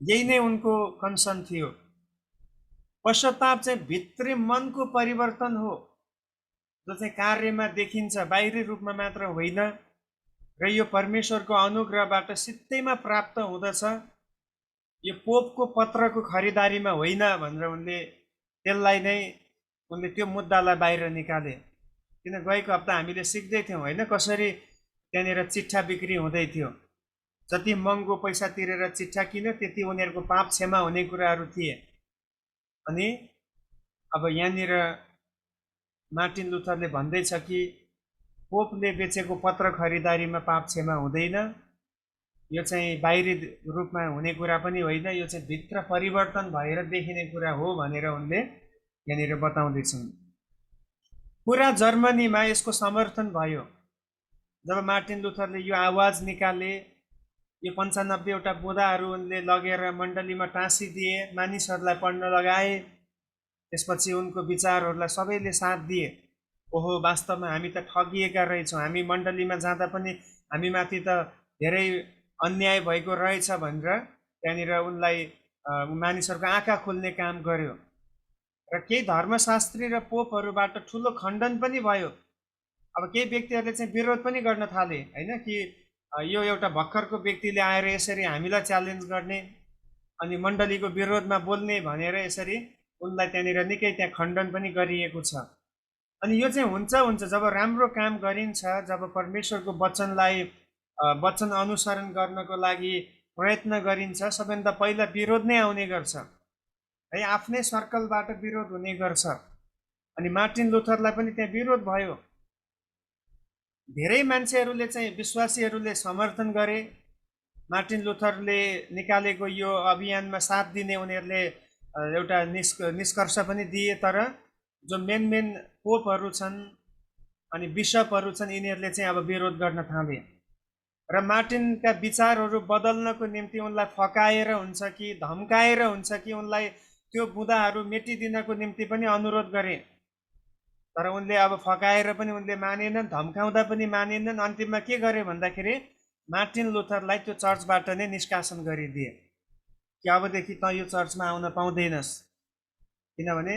यही नै उनको कन्सर्न थियो। पश्चाताप चाहिँ भित्री मनको परिवर्तन हो, जो चाहिँ कार्यमा देखिन्छ, बाहिरी रूपमा मात्र होइन, र यो परमेश्वरको अनुग्रहबाट सित्तैमा प्राप्त हुँदछ। यो पोपको पत्रको खरिदारीमा होइन भनेर उनले त्यसलाई नै उनले त्यो मुद्दालाई बाहिर निकाले। किन गएको हप्ता हामीले सिक्दै थियौँ होइन, कसरी त्यहाँनिर चिट्ठा बिक्री हुँदै थियो। जति महँगो पैसा तिरेर चिट्ठा किन्यो त्यति उनीहरूको पाप क्षमा हुने कुराहरू थिए। अनि अब यहाँनिर मार्टिन लुथरले भन्दैछ कि पोपले बेचेको पत्र खरिदारीमा पाप क्षमा हुँदैन, यो चाहिँ बाहिरी रूपमा हुने कुरा पनि होइन, यो चाहिँ भित्र परिवर्तन भएर देखिने कुरा हो भनेर उनले यहाँनिर बताउँदैछन्। पुरा जर्मनीमा यसको समर्थन भयो। जब मार्टिन लुथरले यो आवाज निकाले, यो 95वटा बुँदाहरू उनले लगेर मण्डलीमा टाँसिदिए, मानिसहरूलाई पढ्न लगाए। त्यसपछि उनको विचारहरूलाई सबैले साथ दिए। ओहो, वास्तवमा हामी त ठगिएका रहेछौँ, हामी मण्डलीमा जाँदा पनि हामीमाथि त धेरै अन्याय भएको रहेछ भनेर त्यहाँनिर उनलाई मानिसहरूको आँखा खोल्ने काम गर्यो। र केही धर्मशास्त्री र पोपहरूबाट ठुलो खण्डन पनि भयो। अब केही व्यक्तिहरूले चाहिँ विरोध पनि गर्न थाले होइन, कि यो एउटा भर्खरको व्यक्तिले आएर यसरी हामीलाई च्यालेन्ज गर्ने अनि मण्डलीको विरोधमा बोल्ने भनेर यसरी उनलाई त्यहाँनिर निकै त्यहाँ खण्डन पनि गरिएको छ। अनि यो चाहिँ हुन्छ जब राम्रो काम गरिन्छ, जब परमेश्वरको वचन अनुसरण गर्नको लागि प्रयत्न गरिन्छ, सबैभन्दा पहिला विरोध नै आउने गर्छ है, आफ्नै सर्कलबाट विरोध हुने गर्छ। अनि मार्टिन लुथरलाई पनि त्यहाँ विरोध भयो। धेरै मान्छेहरूले चाहिँ विश्वासीहरूले समर्थन गरे। मार्टिन लुथरले निकालेको यो अभियानमा साथ दिने उनीहरूले एउटा निष्कर्ष पनि दिए। तर जो मेन पोपहरू छन् अनि बिसपहरू छन्, यिनीहरूले चाहिँ अब विरोध गर्न थाले र मार्टिनका विचारहरू बदल्नको निम्ति उनलाई फकाएर हुन्छ कि धम्काएर हुन्छ कि उनलाई त्यो बुँदाहरू मेटिदिनको निम्ति पनि अनुरोध गरे। तर उनले अब फकाएर पनि उनले मानेनन्, धम्काउँदा पनि मानेनन्। अन्तिममा के गरे भन्दाखेरि मार्टिन लुथरलाई त्यो चर्चबाट नै निष्कासन गरिदिए कि अबदेखि त यो चर्चमा आउन पाउँदैनस्, किनभने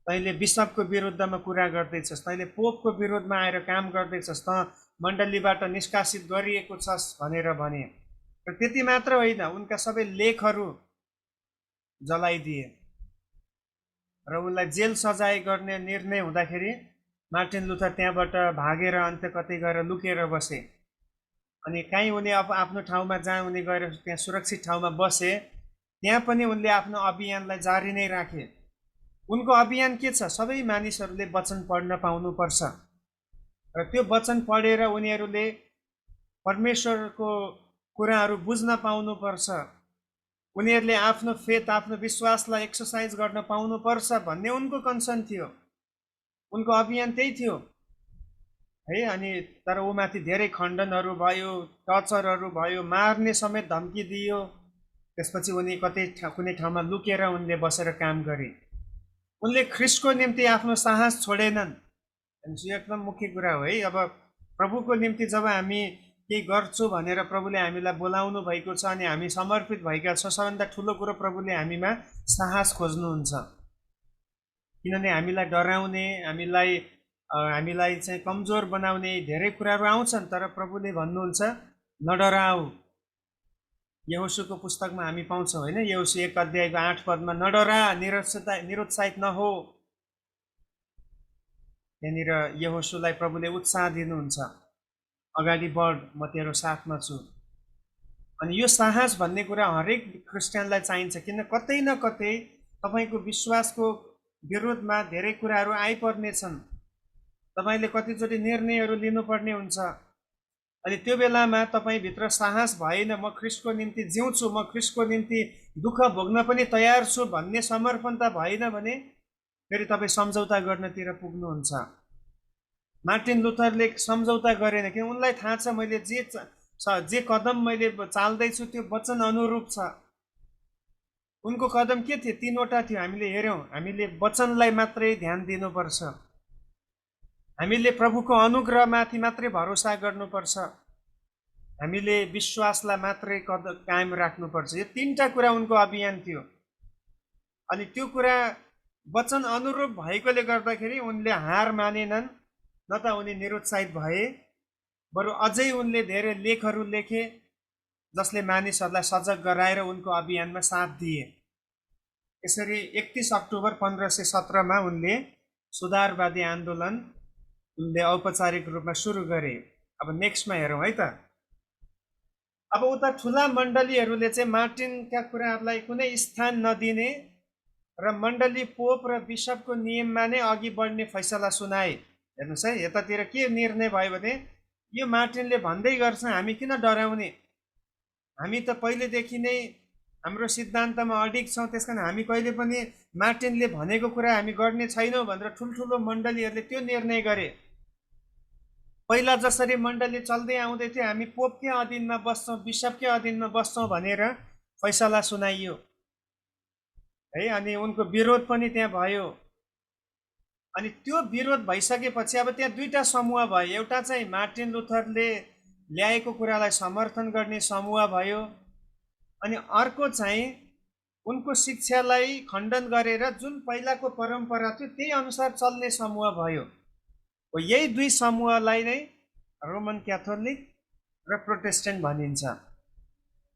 तैँले बिसपको विरुद्धमा कुरा गर्दैछस्, तैँले पोपको विरोधमा आएर काम गर्दैछस्, त मण्डलीबाट निष्कासित गरिएको छस् भनेर भने। र त्यति मात्र होइन, उनका सबै लेखहरू जलाइदिए र उनलाई जेल सजाय गर्ने निर्णय हुँदाखेरि मार्टिन लुथर त्यहाँबाट भागेर अन्त कतै गएर लुकेर बसे। अनि काहीँ उनी अब आफ्नो ठाउँमा जहाँ उनी गएर त्यहाँ सुरक्षित ठाउँमा बसे, त्यहाँ पनि उनले आफ्नो अभियानलाई जारी नै राखे। उनको अभियान के छ? सबै मानिसहरूले वचन पढ्न पाउनुपर्छ र त्यो वचन पढेर उनीहरूले परमेश्वरको कुराहरू बुझ्न पाउनुपर्छ, उनीहरूले आफ्नो फेथ, आफ्नो विश्वासलाई एक्सर्साइज गर्न पाउनुपर्छ भन्ने उनको कन्सर्न थियो। उनको अभियान त्यही थियो है। अनि तर ऊमाथि धेरै खण्डनहरू भयो, टर्चरहरू भयो, मार्ने समेत धम्की दियो। त्यसपछि उनी कुनै ठाउँमा लुकेर उनले बसेर काम गरे। उनले ख्रिस्टको निम्ति आफ्नो साहस छोडेनन्। यो एकदम मुख्य कुरा हो है। अब प्रभुको निम्ति जब हामी केही गर्छु भनेर प्रभुले हामीलाई बोलाउनु भएको छ अनि हामी समर्पित भएका छौँ, सबभन्दा ठुलो कुरो प्रभुले हामीमा साहस खोज्नुहुन्छ। किनभने हामीलाई डराउने, हामीलाई चाहिँ कमजोर बनाउने धेरै कुराहरू आउँछन्, तर प्रभुले भन्नुहुन्छ नडराऊ। यहोशूको पुस्तकमा हामी पाउँछौँ होइन, यहोशू 1:8 नडरा, निरुत्साहित नहो। त्यहाँनिर यहोशूलाई प्रभुले उत्साह दिनुहुन्छ, अगाडि बढ, म तेरो साथमा छु। अनि यो साहस भन्ने कुरा हरेक क्रिस्चियनलाई चाहिन्छ, किन कतै न कतै तपाईँको विश्वासको विरोधमा धेरै कुराहरू आइपर्नेछन्। तपाईँले कतिचोटि निर्णयहरू लिनुपर्ने हुन्छ। अनि त्यो बेलामा तपाईँभित्र साहस भएन, म ख्रिस्टको निम्ति जिउँछु, म ख्रिस्टको निम्ति दुःख भोग्न पनि तयार छु भन्ने समर्पणता भएन भने फेरि तपाईँ सम्झौता गर्नतिर पुग्नुहुन्छ। मार्टिन लुथरले सम्झौता गरेन, किन उनलाई थाहा छ मैले जे कदम मैले चाल्दैछु त्यो वचन अनुरूप छ। उनको कदम के थियो? 3वटा थियो। हामीले हेऱ्यौँ, हामीले वचनलाई मात्रै ध्यान दिनुपर्छ, हामीले प्रभुको अनुग्रहमाथि मात्रै भरोसा गर्नुपर्छ, हामीले विश्वासलाई मात्रै कायम राख्नुपर्छ। यो 3टा कुरा उनको अभियान थियो। अनि त्यो कुरा वचन अनुरूप भएकोले गर्दाखेरि उनले हार मानेनन्, न त उनी निरुत्साहित भए, बरु अझै उनले धेरै लेखहरू लेखे जसले मानिसहरूलाई सजग गराएर उनको अभियानमा साथ दिए। यसरी 31 अक्टोबर 1517 उनले सुधारवादी आन्दोलन उनले औपचारिक रूपमा सुरु गरे। अब नेक्स्टमा हेरौँ है त। अब उता ठुला मण्डलीहरूले चाहिँ मार्टिनका कुराहरूलाई कुनै स्थान नदिने र मण्डली पोप र बिशपको नियममा नै अघि बढ्ने फैसला सुनाए। हेर्नुहोस् है, यतातिर के निर्णय भयो भने यो मार्टिनले भन्दै गर्छ हामी किन डराउने, हामी त पहिलेदेखि नै हाम्रो सिद्धान्तमा अडिग छौँ, त्यस कारण हामी कहिले पनि मार्टिनले भनेको कुरा हामी गर्ने छैनौँ भनेर ठुल्ठुलो मण्डलीहरूले त्यो निर्णय गरे। पहिला जसरी मण्डली चल्दै आउँदै थियो हामी पोपकै अधीनमा बस्छौँ, बिशपकै अधीनमा बस्छौँ भनेर फैसला सुनाइयो है। अनि उनको विरोध पनि त्यहाँ भयो। अनि त्यो विरोध भइसकेपछि अब त्यहाँ दुईटा समूह भयो। एउटा चाहिँ मार्टिन लुथरले ल्याएको कुरालाई समर्थन गर्ने समूह भयो, अनि अर्को चाहिँ उनको शिक्षालाई खण्डन गरेर जुन पहिलाको परम्परा थियो त्यही अनुसार चल्ने समूह भयो। यही दुई समूहलाई नै रोमन क्याथोलिक र प्रोटेस्टेन्ट भनिन्छ।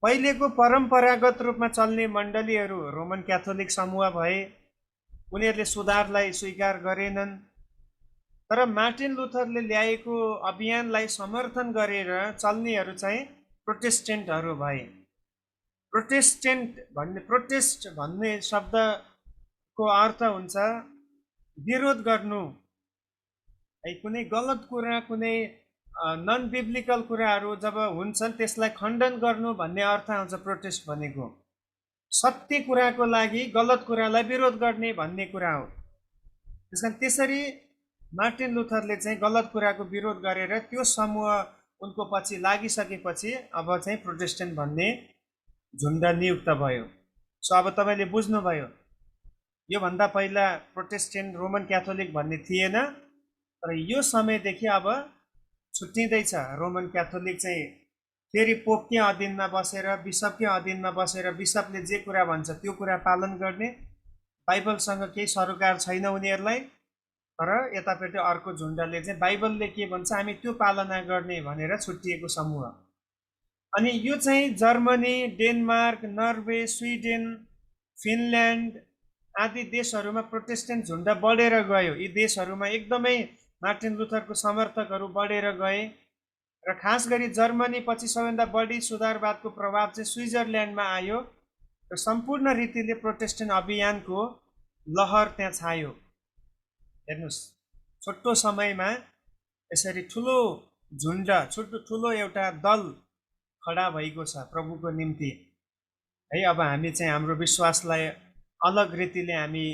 पहिलेको परम्परागत रूपमा चल्ने मण्डलीहरू रोमन क्याथोलिक समूह भए, उनीहरूले सुधारलाई स्वीकार गरेनन्। तर मार्टिन लुथरले ल्याएको अभियानलाई समर्थन गरेर चल्नेहरू चाहिँ प्रोटेस्टेन्टहरू भए। प्रोटेस्ट भन्ने शब्दको अर्थ हुन्छ विरोध गर्नु है। कुनै गलत कुरा, कुनै नन बिब्लिकल कुराहरू जब हुन्छन् त्यसलाई खण्डन गर्नु भन्ने अर्थ आउँछ प्रोटेस्ट भनेको। सत्य कुराको लागि गलत कुरालाई विरोध गर्ने भन्ने कुरा हो। त्यसकारण त्यसरी मार्टिन लुथरले चाहिँ गलत कुराको विरोध गरेर त्यो समूह उनको पछि लागिसकेपछि अब चाहिँ प्रोटेस्टेन्ट भन्ने झुन्ड नियुक्त भयो। सो अब तपाईँले बुझ्नुभयो, योभन्दा पहिला प्रोटेस्टेन्ट रोमन क्याथोलिक भन्ने थिएन, तर यो समयदेखि अब छुट्टिँदैछ। रोमन क्याथोलिक चाहिँ फेरि पोपकै अधीनमा बसेर, बिशपकै अधीनमा बसेर बिशपले जे कुरा भन्छ त्यो कुरा पालन गर्ने, बाइबलसँग केही सरोकार छैन उनीहरूलाई। तर यतापट्टि अर्को झुन्डले चाहिँ बाइबलले के भन्छ हामी त्यो पालना गर्ने भनेर छुट्टिएको समूह। अनि यो चाहिँ Germany, Denmark, Norway, Sweden, Finland आदि देशहरूमा प्रोटेस्टेन्ट झुन्ड बढेर गयो। यी देशहरूमा एकदमै मार्टिन लुथरको समर्थकहरू बढेर गए र खास गरी जर्मनी पछि सबैभन्दा बढी सुधारवादको प्रभाव चाहिँ स्विजरल्यान्डमा आयो र सम्पूर्ण रीतिले प्रोटेस्टेन्ट अभियानको लहर त्यहाँ छायो। हेर्नुहोस्, छोटो समयमा यसरी ठुलो झुन्ड, ठुलो एउटा दल खडा भएको छ प्रभुको निम्ति है। अब हामी चाहिँ हाम्रो विश्वासलाई अलग रीतिले हामी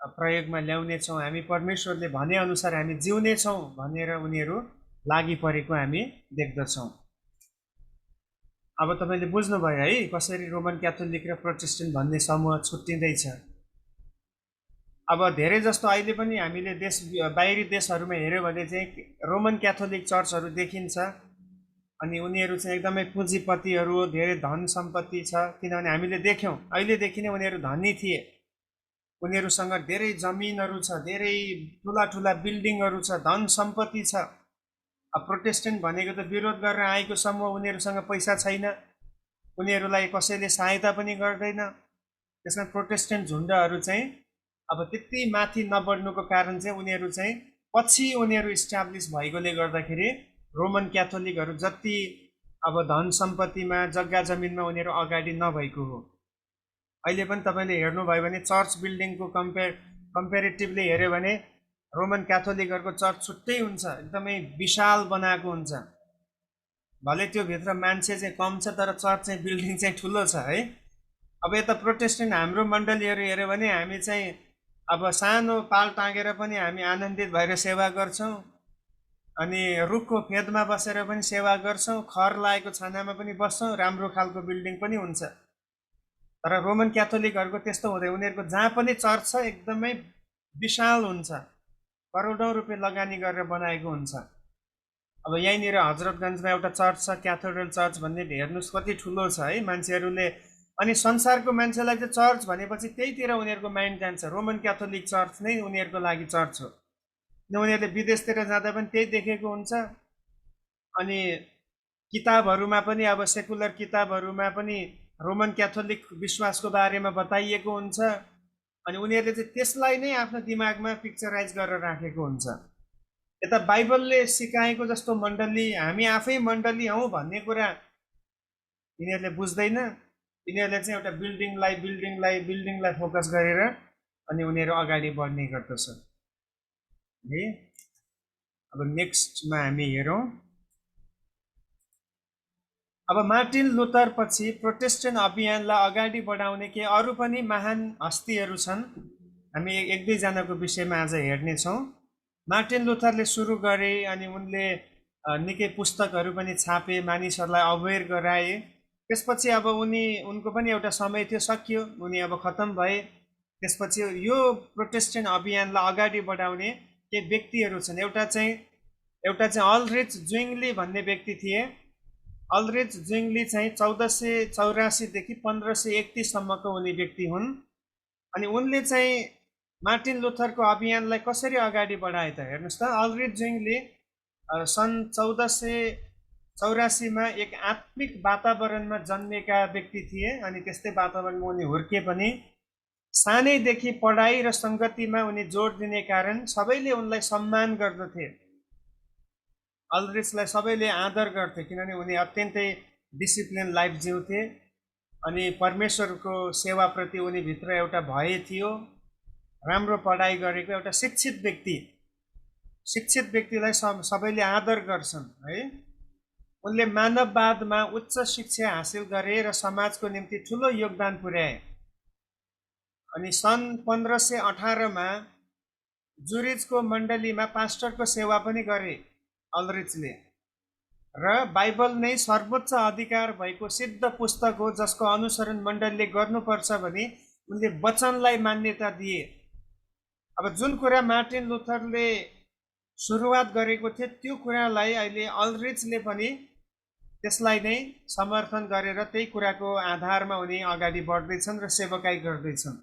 प्रयोगमा ल्याउनेछौँ, हामी परमेश्वरले भनेअनुसार हामी जिउनेछौँ भनेर उनीहरू लागि परेको हामी देख्दछौँ। अब तपाईँले बुझ्नुभयो है कसरी रोमन क्याथोलिक र प्रोटेस्टेन्ट भन्ने समूह छुट्टिँदैछ। अब धेरै जस्तो अहिले पनि हामीले बाहिरी देशहरूमा हेऱ्यौँ भने चाहिँ रोमन क्याथोलिक चर्चहरू देखिन्छ। अनि उनीहरू चाहिँ एकदमै पुँजीपतिहरू, धेरै धन सम्पत्ति छ, किनभने हामीले देख्यौँ अहिलेदेखि नै उनीहरू धनी थिए। उनीहरूसँग धेरै जमिनहरू छ, धेरै ठुला ठुला बिल्डिङहरू छ, धन सम्पत्ति छ। अब प्रोटेस्टेन्ट भनेको त विरोध गरेर आएको समूह, उनीहरूसँग पैसा छैन, उनीहरूलाई कसैले सहायता पनि गर्दैन। त्यसमा प्रोटेस्टेन्ट झुन्डहरू चाहिँ अब त्यति माथि नबढ्नुको कारण चाहिँ उनीहरू चाहिँ पछि उनीहरू इस्टाब्लिस भएकोले गर्दाखेरि रोमन क्याथोलिकहरू जति अब धन सम्पत्तिमा, जग्गा जमिनमा उनीहरू अगाडि नभएको हो। अहिले पनि तपाईँले हेर्नुभयो भने चर्च बिल्डिङको कम्पेरिटिभली हेऱ्यो भने रोमन क्याथोलिकहरूको चर्च छुट्टै हुन्छ, एकदमै विशाल बनाएको हुन्छ। भले त्यो भित्र मान्छे चाहिँ कम छ तर चर्च चाहिँ बिल्डिङ चाहिँ ठुलो छ है। अब यता प्रोटेस्टेन्ट हाम्रो मण्डलीहरू हेऱ्यो भने हामी चाहिँ अब सानो पाल टाँगेर पनि हामी आनन्दित भएर सेवा गर्छौँ, अनि रुखको फेदमा बसेर पनि सेवा गर्छौँ, खर लागेको छानामा पनि बस्छौँ, राम्रो खालको बिल्डिङ पनि हुन्छ। तर रोमन क्याथोलिकहरूको त्यस्तो हुँदैन, उनीहरूको जहाँ पनि चर्च छ एकदमै विशाल हुन्छ, करोडौँ रुपियाँ लगानी गरेर बनाएको हुन्छ। अब यहीँनिर हजरतगञ्जमा एउटा चर्च छ, क्याथोड्रल चर्च भन्ने, हेर्नुहोस् कति ठुलो छ है। मान्छेहरूले अनि संसारको मान्छेलाई चाहिँ चर्च भनेपछि त्यहीतिर उनीहरूको माइन्ड जान्छ, रोमन क्याथोलिक चर्च नै उनीहरूको लागि चर्च हो। उनीहरूले विदेशतिर जाँदा पनि त्यही देखेको हुन्छ। अनि किताबहरूमा पनि अब सेकुलर किताबहरूमा पनि रोमन क्याथोलिक विश्वासको बारेमा बताइएको हुन्छ। अनि उनीहरूले चाहिँ त्यसलाई नै आफ्नो दिमागमा पिक्चराइज गरेर राखेको हुन्छ। यता बाइबलले सिकाएको जस्तो मण्डली हामी आफै मण्डली हौँ भन्ने कुरा यिनीहरूले बुझ्दैन। यिनीहरूले चाहिँ एउटा बिल्डिङलाई फोकस गरेर अनि उनीहरू अगाडि बढ्ने गर्दछ है। अब नेक्स्टमा हामी हेरौँ। अब मार्टिन लुथर पछि प्रोटेस्टेन्ट अभियानलाई अगाडि बढाउने के अरू पनि महान हस्तीहरू छन्। हामी एक दुईजनाको विषयमा आज हेर्नेछौँ। मार्टिन लुथरले सुरु गरे अनि उनले निकै पुस्तकहरू पनि छापे, मानिसहरूलाई अवेर गराए। त्यसपछि अब उनको पनि एउटा समय थियो, सकियो, उनी अब खतम भए। त्यसपछि यो प्रोटेस्टेन्ट अभियानलाई अगाडि बढाउने केही व्यक्तिहरू छन्। एउटा चाहिँ अल्ड्रिच ज्विङ्गली भन्ने व्यक्ति थिए। अल्ड्रिच ज्विङ्गली चाहिँ 1484 देखि 1531 सम्मको उनी व्यक्ति हुन्। अनि उनले चाहिँ मार्टिन लुथरको अभियानलाई कसरी अगाडि बढाए त हेर्नुहोस् त। अल्ड्रिच ज्विङ्गली सन् 1484 मा एक आत्मिक वातावरणमा जन्मेका व्यक्ति थिए। अनि त्यस्तै वातावरणमा उनी हुर्के पनि सानैदेखि पढाइ र सङ्गतिमा उनी जोड दिने कारण सबैले उनलाई सम्मान गर्दथे। अल्ड्रिचलाई सबैले आदर गर्थे किनभने उनी अत्यन्तै डिसिप्लिन लाइफ जिउँथे। अनि परमेश्वरको सेवाप्रति उनी भित्र एउटा भय थियो। राम्रो पढाइ गरेको एउटा शिक्षित व्यक्तिलाई सबैले आदर गर्छन् है। उनले मानववादमा उच्च शिक्षा हासिल गरे र समाजको निम्ति ठुलो योगदान पुर्याए। अनि सन् 1518 मा जुरिचको मण्डलीमा पास्टरको सेवा पनि गरे अल्ड्रिचले। र बाइबल नै सर्वोच्च अधिकार भएको सिद्ध पुस्तक हो जसको अनुसरण मण्डलीले गर्नुपर्छ भने उनले वचनलाई मान्यता दिए। अब जुन कुरा मार्टिन लुथरले सुरुवात गरेको थियो त्यो कुरालाई अहिले अल्ड्रिचले पनि त्यसलाई नै समर्थन गरेर त्यही कुराको आधारमा उनी अगाडि बढ्दैछन् र सेवकाई गर्दैछन्।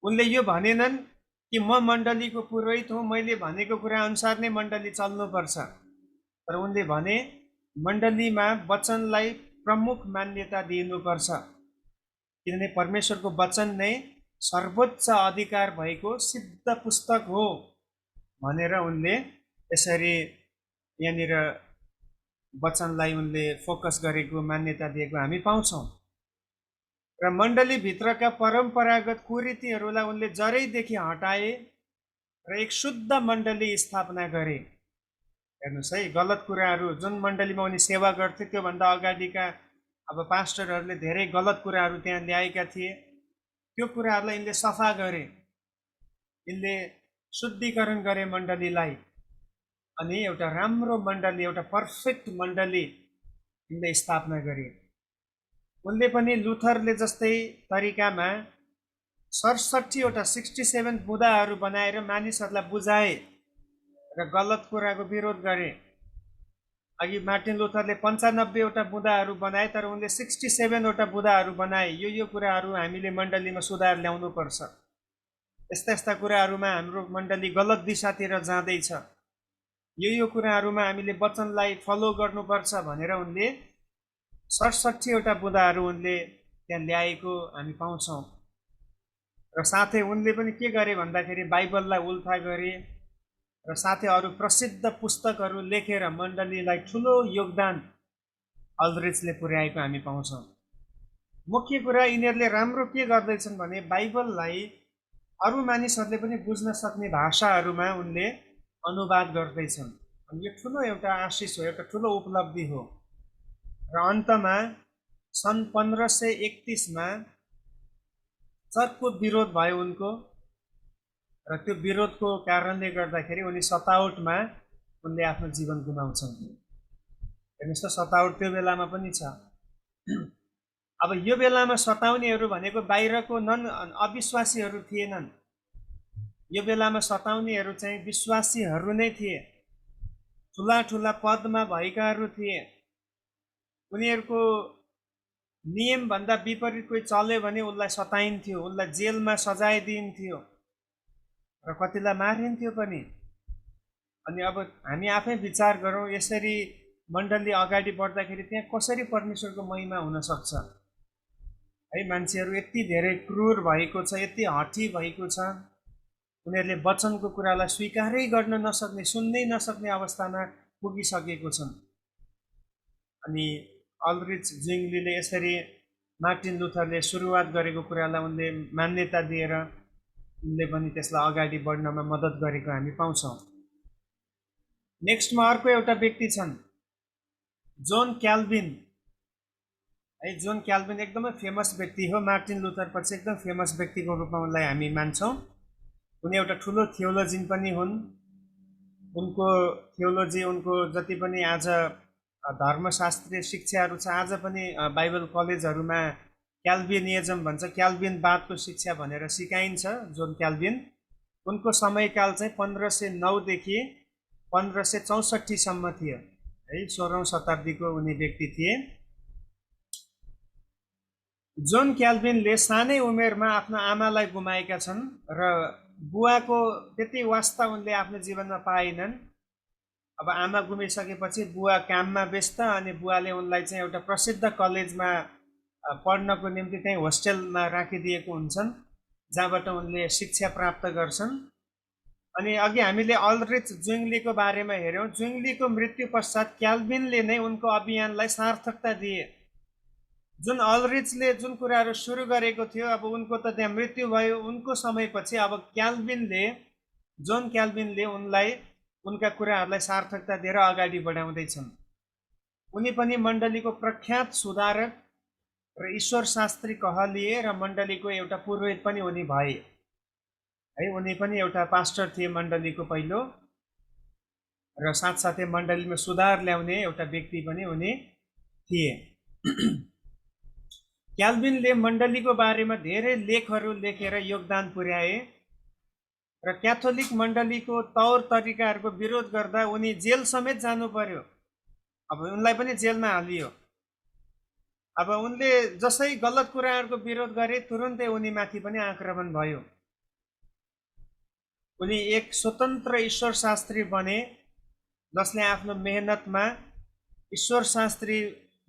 उनले यो भनेनन् कि म मण्डलीको पुरोहित हुँ, मैले भनेको कुरा अनुसार नै मण्डली चल्नुपर्छ। तर उनले भने मण्डलीमा वचनलाई प्रमुख मान्यता दिनुपर्छ किनभने परमेश्वरको वचन नै सर्वोच्च अधिकार भएको सिद्ध पुस्तक हो भनेर उनले यसरी यहाँनिर वचनलाई उनले फोकस गरेको, मान्यता दिएको हामी पाउँछौँ। र मण्डलीभित्रका परम्परागत कुरीतिहरूलाई उनले जरैदेखि हटाए र एक शुद्ध मण्डली स्थापना गरे। हेर्नुहोस् है, गलत कुराहरू जुन मण्डलीमा उनी सेवा गर्थे त्योभन्दा अगाडिका अब पास्टरहरूले धेरै गलत कुराहरू त्यहाँ ल्याएका थिए। त्यो कुराहरूलाई यिनले सफा गरे, यिनले शुद्धिकरण गरे मण्डलीलाई। अनि एउटा राम्रो मण्डली, एउटा पर्फेक्ट मण्डली यिनले स्थापना गरे। उनले पनि लुथरले जस्तै तरिकामा 67वटा 67 बुँदाहरू बनाएर मानिसहरूलाई बुझाए र गलत कुराको विरोध गरे। अघि मार्टिन लुथरले 95वटा बुँदाहरू बनाए तर उनले 67वटा बुँदाहरू बनाए। यो कुराहरू हामीले मण्डलीमा सुधार ल्याउनुपर्छ, यस्ता कुराहरूमा हाम्रो मण्डली गलत दिशातिर जाँदैछ, यो कुराहरूमा हामीले वचनलाई फलो गर्नुपर्छ भनेर उनले 67वटा बुँदाहरू उनले त्यहाँ ल्याएको हामी पाउँछौँ। र साथै उनले पनि के गरे भन्दाखेरि बाइबललाई उल्था गरे र साथै अरू प्रसिद्ध पुस्तकहरू लेखेर मण्डलीलाई ठुलो योगदान अल्ड्रिचले पुर्याएको हामी पाउँछौँ। मुख्य कुरा यिनीहरूले राम्रो के गर्दैछन् भने बाइबललाई अरू मानिसहरूले पनि बुझ्न सक्ने भाषाहरूमा उनले अनुवाद गर्दैछन्। अनि यो ठुलो एउटा आशिष हो, एउटा ठुलो उपलब्धि हो। र अन्तमा सन् 1531 मा चर्को विरोध भयो उनको। र त्यो विरोधको कारणले गर्दाखेरि उनी सताउटमा उनले आफ्नो जीवन गुमाउँछन्। हेर्नुहोस् त, सताउट त्यो बेलामा पनि छ। अब यो बेलामा सताउनेहरू भनेको बाहिरको अविश्वासीहरू थिएनन्। यो बेलामा सताउनेहरू चाहिँ विश्वासीहरू नै थिए, ठुला ठुला पदमा भएकाहरू थिए। उनीहरूको नियमभन्दा विपरीत कोही चल्यो भने उसलाई सताइन्थ्यो, उसलाई जेलमा सजाय दिइन्थ्यो र कतिलाई मारिन्थ्यो पनि। अनि अब हामी आफै विचार गरौँ, यसरी मण्डली अगाडि बढ्दाखेरि त्यहाँ कसरी परमेश्वरको महिमा हुन सक्छ है। मान्छेहरू यति धेरै क्रूर भएको छ, यति हठी भएको छ, उनीहरूले वचनको कुरालाई स्वीकारै गर्न नसक्ने, सुन्नै नसक्ने अवस्थामा पुगिसकेको छन्। अनि अल्ड्रिच ज्विङ्गलीले यसरी मार्टिन लुथरले सुरुवात गरेको कुरालाई उनले मान्यता दिएर उनले पनि त्यसलाई अगाडि बढ्नमा मद्दत गरेको हामी पाउँछौँ। नेक्स्टमा अर्को एउटा व्यक्ति छन्, जोन क्याल्भिन है। जोन क्याल्भिन एकदमै फेमस व्यक्ति हो, मार्टिन लुथर पछि एकदम फेमस व्यक्तिको रूपमा उनलाई हामी मान्छौँ। उनी एउटा ठुलो थियोलोजिन पनि हुन्। उनको थियोलोजी, उनको जति पनि आज धर्मशास्त्रीय शिक्षाहरू छ, आज पनि बाइबल कलेजहरूमा क्याल्भिनियजम भन्छ, क्याल्भिनवादको शिक्षा भनेर सिकाइन्छ। जोन क्याल्भिन, उनको समयकाल चाहिँ 1509 देखि 1564 सम्म थियो है। 16औं शताब्दीको उनी व्यक्ति थिए। जोन क्याल्भिनले सानै उमेरमा आफ्नो आमालाई गुमाएका छन् र बुवाको त्यति वास्ता उनले आफ्नो जीवनमा पाएनन्। अब आमा गुमिसकेपछि बुवा काममा व्यस्त, अनि बुवाले उनलाई चाहिँ एउटा प्रसिद्ध कलेजमा पढ्नको निम्ति त्यही होस्टेलमा राखिदिएको हुन्छन्, जहाँबाट उनले शिक्षा प्राप्त गर्छन्। अनि अघि हामीले अल्ड्रिच ज्विङ्गलीको बारेमा हेऱ्यौँ। ज्विङ्गलीको मृत्यु पश्चात क्याल्भिनले नै उनको अभियानलाई सार्थकता दिए। जुन अल्ड्रिचले जुन कुराहरू सुरु गरेको थियो, अब उनको त त्यहाँ मृत्यु भयो, उनको समयपछि अब जोन क्याल्भिनले उनलाई, उनका कुराहरूलाई सार्थकता दिएर अगाडि बढाउँदैछन्। उनी पनि मण्डलीको प्रख्यात सुधारक र ईश्वर शास्त्री कहलिए र मण्डलीको एउटा पुरोहित पनि उनी भए है। उनी पनि एउटा पास्टर थिए मण्डलीको पहिलो, र साथसाथै मण्डलीमा सुधार ल्याउने एउटा व्यक्ति पनि उनी थिए। क्याल्भिनले मण्डलीको बारेमा धेरै लेखहरू लेखेर योगदान पुर्याए र क्याथोलिक मण्डलीको तौर तरिकाहरूको विरोध गर्दा उनी जेल समेत जानु पर्यो। अब उनलाई पनि जेलमा हालियो। अब उनले जसै गलत कुराहरूको विरोध गरे, तुरुन्तै उनी माथि पनि आक्रमण भयो। उनी एक स्वतन्त्र ईश्वर शास्त्री बने, जसले आफ्नो मेहनतमा ईश्वर शास्त्री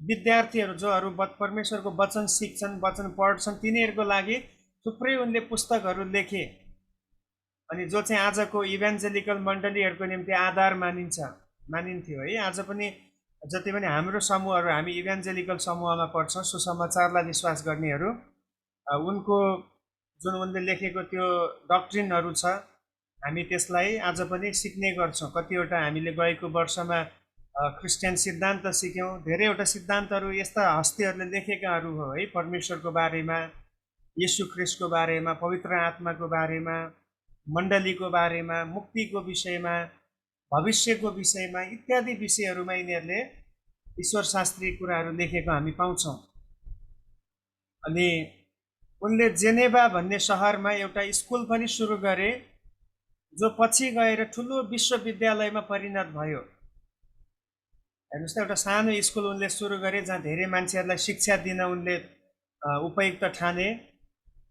विद्यार्थीहरू जोहरू परमेश्वरको वचन सिक्छन्, वचन पढ्छन्, तिनीहरूको लागि थुप्रै उनले पुस्तकहरू लेखे। अनि जो चाहिँ आजको इभान्जेलिकल मण्डलीहरूको निम्ति आधार मानिन्थ्यो है। आज पनि जति पनि हाम्रो समूहहरू, हामी इभान्जेलिकल समूहमा पर्छौँ, सुसमाचारलाई विश्वास गर्नेहरू, उनको जुन उनले लेखेको त्यो डक्ट्रिनहरू छ, हामी त्यसलाई आज पनि सिक्ने गर्छौँ। कतिवटा हामीले गएको वर्षमा क्रिस्चियन सिद्धान्त सिक्यौँ। धेरैवटा सिद्धान्तहरू यस्ता हस्तीहरूले लेखेकाहरू हो है, परमेश्वरको बारेमा, येशू ख्रिस्टको बारेमा, पवित्र आत्माको बारेमा, मण्डलीको बारेमा, मुक्तिको विषयमा, भविष्यको विषयमा इत्यादि विषयहरूमा यिनीहरूले ईश्वर शास्त्रीय कुराहरू लेखेको हामी पाउँछौँ। अनि उनले जेनेभा भन्ने सहरमा एउटा स्कुल पनि सुरु गरे, जो पछि गएर ठुलो विश्वविद्यालयमा परिणत भयो। हेर्नुहोस् त, एउटा सानो स्कुल उनले सुरु गरे जहाँ धेरै मान्छेहरूलाई शिक्षा दिन उनले उपयुक्त ठाने।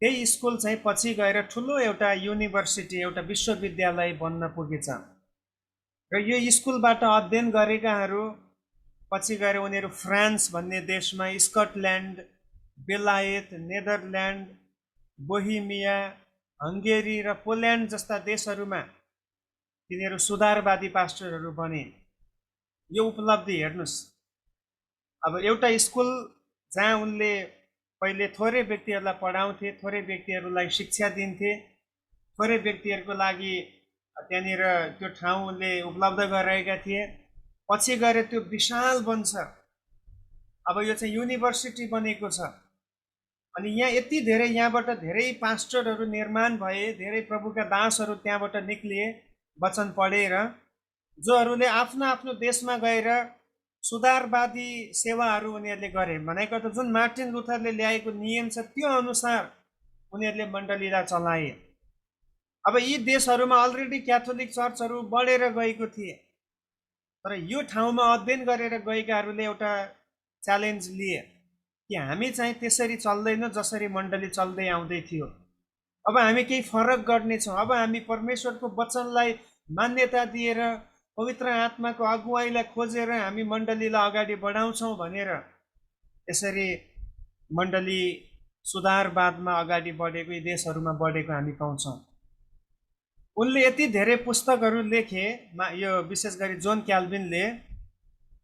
त्यही स्कुल चाहिँ पछि गएर ठुलो एउटा युनिभर्सिटी, एउटा विश्वविद्यालय बन्न पुगेछ। र यो स्कुलबाट अध्ययन गरेकाहरू पछि गएर उनीहरू फ्रान्स भन्ने देशमा, स्कटल्यान्ड, बेलायत, नेदरल्यान्ड, बोहिमिया, हङ्गेरी र पोल्यान्ड जस्ता देशहरूमा तिनीहरू सुधारवादी पास्टरहरू बने। यो उपलब्धि हेर्नुहोस्। अब एउटा स्कुल जहाँ उनले पहिले थोरै व्यक्तिहरूलाई पढाउँथे, थोरै व्यक्तिहरूलाई शिक्षा दिन्थे, थोरै व्यक्तिहरूको लागि त्यहाँनिर त्यो ठाउँ उनले उपलब्ध गराएका थिए। पछि गएर त्यो विशाल बन्छ। अब यो चाहिँ युनिभर्सिटी बनेको छ। अनि यहाँ यति धेरै, यहाँबाट धेरै पास्टरहरू निर्माण भए, धेरै प्रभुका दासहरू त्यहाँबाट निक्लिए वचन पढेर, जोहरूले आफ्नो आफ्नो देशमा गएर सुधारवादी सेवाहरू उनीहरूले गरे। भनेको त जुन मार्टिन लुथरले ल्याएको नियम छ त्यो अनुसार उनीहरूले मण्डलीलाई चलाए। अब यी देशहरूमा अलरेडी क्याथोलिक चर्चहरू बढेर गएको थिए, तर यो ठाउँमा अध्ययन गरेर गएकाहरूले एउटा च्यालेन्ज लिए। कि हामी चाहिँ त्यसरी चल्दैनौँ जसरी मण्डली चल्दै आउँदै थियो। अब हामी केही फरक गर्नेछौँ। अब हामी परमेश्वरको वचनलाई मान्यता दिएर पवित्र आत्माको अगुवाईलाई खोजेर हामी मण्डलीलाई अगाडि बढाउँछौँ भनेर यसरी मण्डली सुधारवादमा अगाडि बढेको, यी देशहरूमा बढेको हामी पाउँछौँ। उनले यति धेरै पुस्तकहरू लेखे, यो विशेष गरी जोन क्याल्भिनले,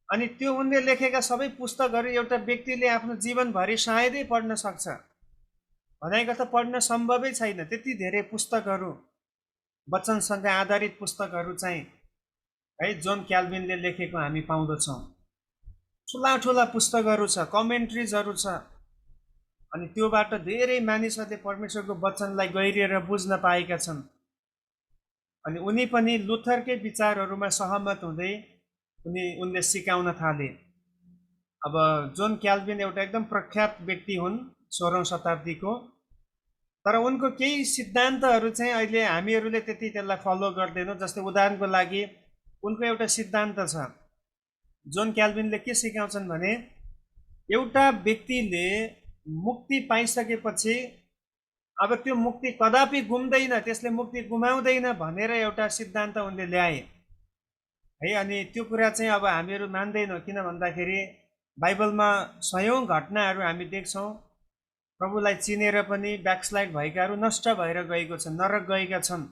अनि त्यो उनले लेखेका सबै पुस्तकहरू एउटा व्यक्तिले आफ्नो जीवनभरि सायदै पढ्न सक्छ भनेको त पढ्न सम्भवै छैन। त्यति धेरै पुस्तकहरू, वचनसँग आधारित पुस्तकहरू चाहिँ है जोन क्याल्भिनले लेखेको हामी पाउँदछौँ। ठुला ठुला पुस्तकहरू छ, कमेन्ट्रिजहरू छ, अनि त्योबाट धेरै मानिसहरूले परमेश्वरको वचनलाई गहिरिएर बुझ्न पाएका छन्। अनि उनी पनि लुथरकै विचारहरूमा सहमत हुँदै उनले सिकाउन थाले। अब जोन क्याल्भिन एउटा एकदम प्रख्यात व्यक्ति हुन् 16औं शताब्दीको, तर उनको केही सिद्धान्तहरू चाहिँ अहिले हामीहरूले त्यति त्यसलाई फलो गर्दैनौँ। जस्तै उदाहरणको लागि उनको एउटा सिद्धान्त छ, जोन क्याल्भिनले के सिकाउँछन् भने एउटा व्यक्तिले मुक्ति पाइसकेपछि अब त्यो मुक्ति कदापि गुम्दैन, त्यसले मुक्ति गुमाउँदैन भनेर एउटा सिद्धान्त उनले ल्याए है। अनि त्यो कुरा चाहिँ अब हामीहरू मान्दैनौँ, किन भन्दाखेरि बाइबलमा सयौं घटनाहरू हामी देख्छौँ प्रभुलाई चिनेर पनि ब्याकस्लाइड भएकाहरू नष्ट भएर गएको छन्, नरक गएका छन्।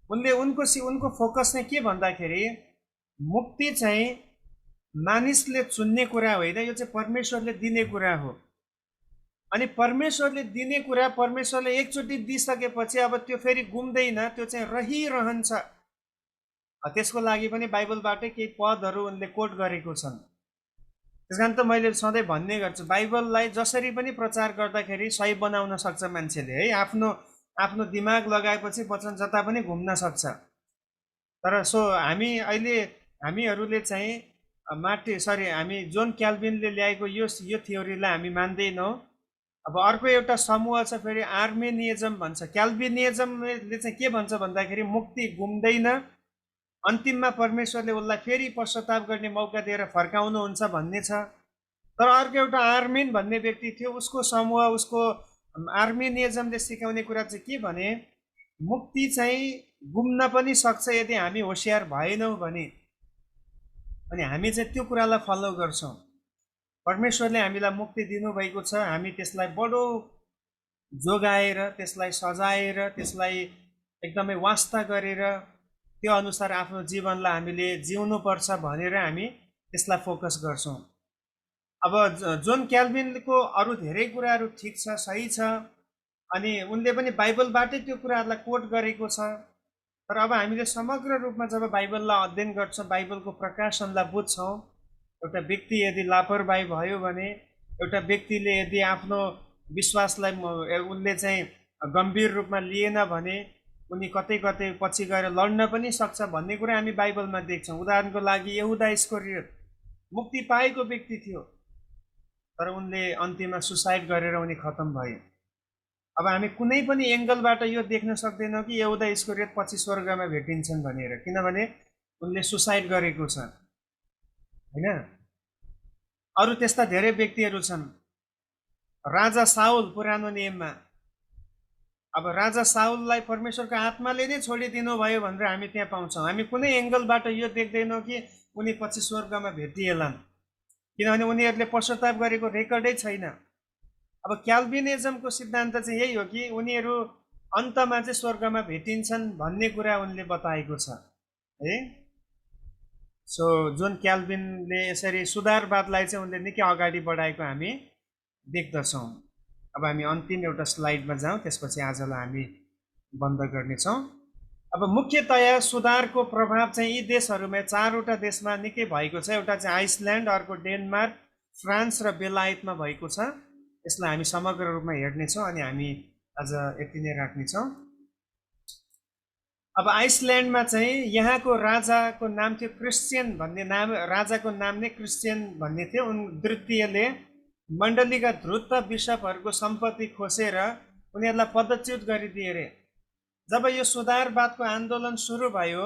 उनको फोकस चाहिँ के भन्दाखेरि मुक्ति चाहिँ मानिसले चुन्ने कुरा होइन, यो चाहिँ परमेश्वरले दिने कुरा हो। अनि परमेश्वरले दिने कुरा परमेश्वरले एकचोटि दिइसकेपछि अब त्यो फेरि गुम्दैन, त्यो चाहिँ रहिरहन्छ। त्यसको लागि पनि बाइबलबाटै केही पदहरू उनले कोट गरेको छन्। त्यसकारण त मैले सधैँ भन्ने गर्छु, बाइबललाई जसरी पनि प्रचार गर्दाखेरि सही बनाउन सक्छ मान्छेले है। आफ्नो दिमाग लगाएपछि वचन जता पनि घुम्न सक्छ। तर हामीहरूले चाहिँ हामी जोन क्याल्भिनले ल्याएको यो थ्योरीलाई हामी मान्दैनौँ। अब अर्को एउटा समूह छ फेरि आर्मेनियजम भन्छ। क्याल्भिनियजमले चाहिँ के भन्छ भन्दाखेरि मुक्ति गुम्दैन, अन्तिममा परमेश्वरले उसलाई फेरि पश्चाताप गर्ने मौका दिएर फर्काउनुहुन्छ भन्ने छ। तर अर्को एउटा आर्मेन भन्ने व्यक्ति थियो, उसको समूह, उसको आर्मेनियजमले सिकाउने कुरा चाहिँ के भने मुक्ति चाहिँ गुम्न पनि सक्छ यदि हामी होसियार भएनौँ भने। अनि हामी चाहिँ त्यो कुरालाई फलो गर्छौँ। परमेश्वरले हामीलाई मुक्ति दिनुभएको छ, हामी त्यसलाई बडो जोगाएर, त्यसलाई सजाएर, त्यसलाई एकदमै वास्ता गरेर त्यो अनुसार आफ्नो जीवनलाई हामीले जिउनुपर्छ भनेर हामी त्यसलाई फोकस गर्छौँ। अब जोन क्याल्भिनको अरू धेरै कुराहरू ठिक छ, सही छ, अनि उनले पनि बाइबलबाटै त्यो कुराहरूलाई कोट गरेको छ। तर अब हामीले समग्र रूपमा जब बाइबललाई अध्ययन गर्छौँ, बाइबलको प्रकाशनलाई बुझ्छौँ, एउटा व्यक्ति यदि लापरवाही भयो भने, एउटा व्यक्तिले यदि आफ्नो विश्वासलाई उनले चाहिँ गम्भीर रूपमा लिएन भने उनी कतै कतै पछि गएर लड्न पनि सक्छ भन्ने कुरा हामी बाइबलमा देख्छौँ। उदाहरणको लागि यहुदा इस्करियोत मुक्ति पाएको व्यक्ति थियो, तर उनले अन्त्यमा सुसाइड गरेर उनी खतम भए। अब हामी कुनै पनि एङ्गलबाट यो देख्न सक्दैनौँ कि यहुदा इस्करियोत पछि स्वर्गमा भेटिन्छन् भनेर, किनभने उनले सुसाइड गरेको छ हैन। अरू त्यस्ता धेरै व्यक्तिहरू छन्। राजा साउल पुरानो नियममा, अब राजा साउललाई परमेश्वरको आत्माले नै छोडिदिनु भयो भनेर हामी त्यहाँ पाउँछौँ। हामी कुनै एङ्गलबाट यो देख्दैनौँ कि उनी पछि स्वर्गमा भेटिएलान्, किनभने उनीहरूले पश्चाताप गरेको रेकर्डै छैन। अब क्याल्भिनिजमको सिद्धान्त चाहिँ यही हो कि उनीहरू अन्तमा चाहिँ स्वर्गमा भेटिन्छन् भन्ने कुरा उनले बताएको छ है। सो जोन क्याल्भिनले यसरी सुधारवादलाई चाहिँ उनले निकै अगाडि बढाएको हामी देख्दछौँ। अब हामी अन्तिम एउटा स्लाइडमा जाउँ, त्यसपछि आजलाई हामी बन्द गर्नेछौँ। अब मुख्यतया सुधारको प्रभाव चाहिँ यी देशहरूमा 4वटा देशमा निकै भएको छ। एउटा चाहिँ आइसल्यान्ड, अर्को डेनमार्क, फ्रान्स र बेलायतमा भएको छ। यसलाई हामी समग्र रूपमा हेर्नेछौँ अनि हामी आज यति नै राख्नेछौँ। अब आइसल्यान्डमा चाहिँ यहाँको राजाको नाम थियो क्रिस्चियन भन्ने नाम, राजाको नाम नै क्रिस्चियन भन्ने थियो। द्वितीयले मण्डलीका ध्रुत बिशपहरूको सम्पत्ति खोसेर उनीहरूलाई पदच्युत गरिदिए रे। जब यो सुधारवादको आन्दोलन सुरु भयो,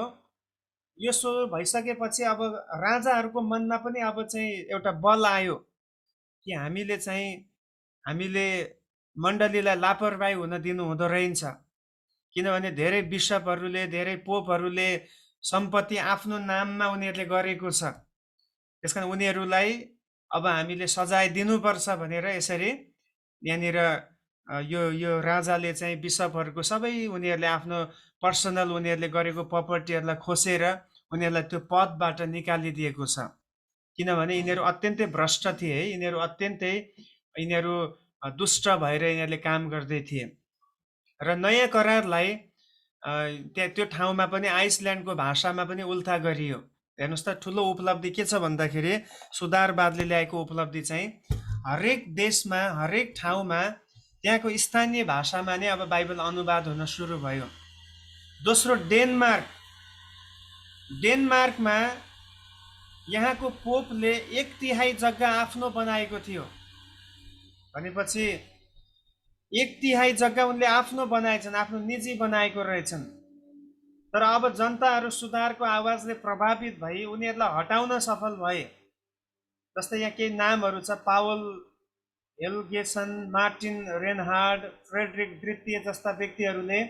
यो सुरु भइसकेपछि अब राजाहरूको मनमा पनि अब चाहिँ एउटा बल आयो कि हामीले मण्डलीलाई लापरवाही हुन दिनु हुँदो रहेछ। किनभने धेरै बिशपहरूले, धेरै पोपहरूले सम्पत्ति आफ्नो नाममा उनीहरूले गरेको छ। त्यसकारण उनीहरूलाई अब हामीले सजाय दिनुपर्छ भनेर यसरी यहाँनिर यो यो राजाले चाहिँ बिशपहरूको सबै उनीहरूले आफ्नो पर्सनल उनीहरूले गरेको प्रपर्टीहरूलाई खोसेर उनीहरूलाई त्यो पदबाट निकालिदिएको छ। किनभने यिनीहरू अत्यन्तै भ्रष्ट थिए है, यिनीहरू दुष्ट भएर यिनीहरूले काम गर्दै थिए। र नयाँ करारलाई त्यो ठाउँमा पनि आइसल्यान्डको भाषामा पनि उल्था गरियो। हेर्नुहोस् त, ठुलो उपलब्धि के छ भन्दाखेरि सुधारवादले ल्याएको उपलब्धि चाहिँ हरेक देशमा, हरेक ठाउँमा त्यहाँको स्थानीय भाषामा नै अब बाइबल अनुवाद हुन सुरु भयो। दोस्रो, डेनमार्कमा यहाँको पोपले 1/3 जग्गा आफ्नो बनाएको थियो। भनेपछि 1/3 जग्गा उनले आफ्नो बनाएछन्, आफ्नो निजी बनाएको रहेछन्। तर अब जनताहरू सुधारको आवाजले प्रभावित भई उनीहरूलाई हटाउन सफल भए। जस्तै यहाँ केही नामहरू छ, पावल हेलगेसन, मार्टिन रेनहार्ड, फ्रेडरिक द्वितीय जस्ता व्यक्तिहरूले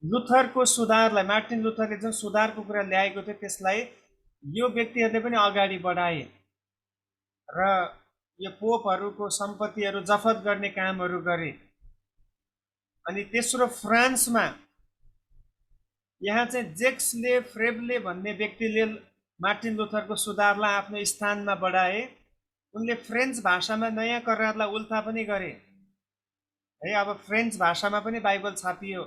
लुथरको सुधारलाई, मार्टिन लुथरले जुन सुधारको कुरा ल्याएको थियो त्यसलाई यो व्यक्तिहरूले पनि अगाडि बढाए र यो पोपहरूको सम्पत्तिहरू जफत गर्ने कामहरू गरे। अनि तेस्रो, फ्रान्समा यहाँ चाहिँ जेक्स ले फ्रेबले भन्ने व्यक्तिले मार्टिन लुथरको सुधारलाई आफ्नो स्थानमा बढाए। उनले फ्रेन्च भाषामा नयाँ करारलाई उल्था पनि गरे है। अब फ्रेन्च भाषामा पनि बाइबल छापियो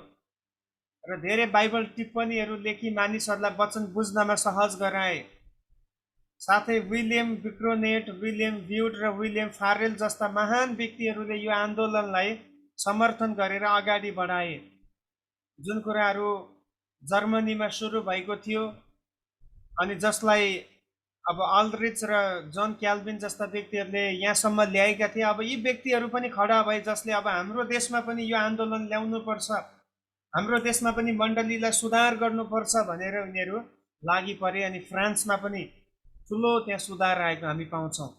र धेरै बाइबल टिप्पणीहरू लेखी मानिसहरूलाई वचन बुझ्नमा सहज गराए। साथै विलियम विक्रोनेट, विलियम ब्युट र विलियम फारेल जस्ता महान व्यक्तिहरूले यो आन्दोलनलाई समर्थन गरेर अगाडि बढाए। जुन कुराहरू जर्मनीमा सुरु भएको थियो अनि जसलाई अब अल्ड्रिच र जन क्याल्भिन जस्ता व्यक्तिहरूले यहाँसम्म ल्याएका थिए, अब यी व्यक्तिहरू पनि खडा भए जसले अब हाम्रो देशमा पनि यो आन्दोलन ल्याउनुपर्छ, हाम्रो देशमा पनि मण्डलीलाई सुधार गर्नुपर्छ भनेर उनीहरू लागि परे। अनि फ्रान्समा पनि ठुलो त्यहाँ सुधार आएको हामी पाउँछौँ।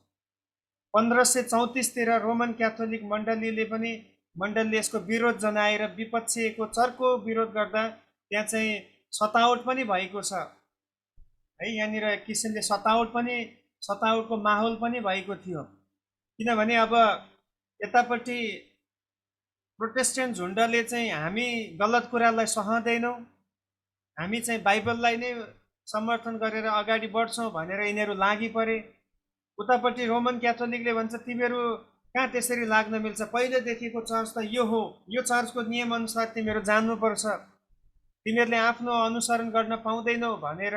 1534 रोमन क्याथोलिक मण्डलीले यसको विरोध जनाएर विपक्षीको चर्को विरोध गर्दा त्यहाँ चाहिँ सतावट पनि भएको छ है। यहाँनिर एक किसिमले सतावटको माहौल पनि भएको थियो। किनभने अब यतापट्टि प्रोटेस्टेन्ट झुन्डले चाहिँ हामी गलत कुरालाई सहँदैनौँ, हामी चाहिँ बाइबललाई नै समर्थन गरेर अगाडि बढ्छौँ भनेर यिनीहरू लागि परे। उतापट्टि रोमन क्याथोलिकले भन्छ तिमीहरू कहाँ त्यसरी लाग्न मिल्छ, पहिलेदेखिको चर्च त यो हो, यो चर्चको नियम अनुसार तिमीहरू जान्नुपर्छ, तिमीहरूले आफ्नो अनुसरण गर्न पाउँदैनौ भनेर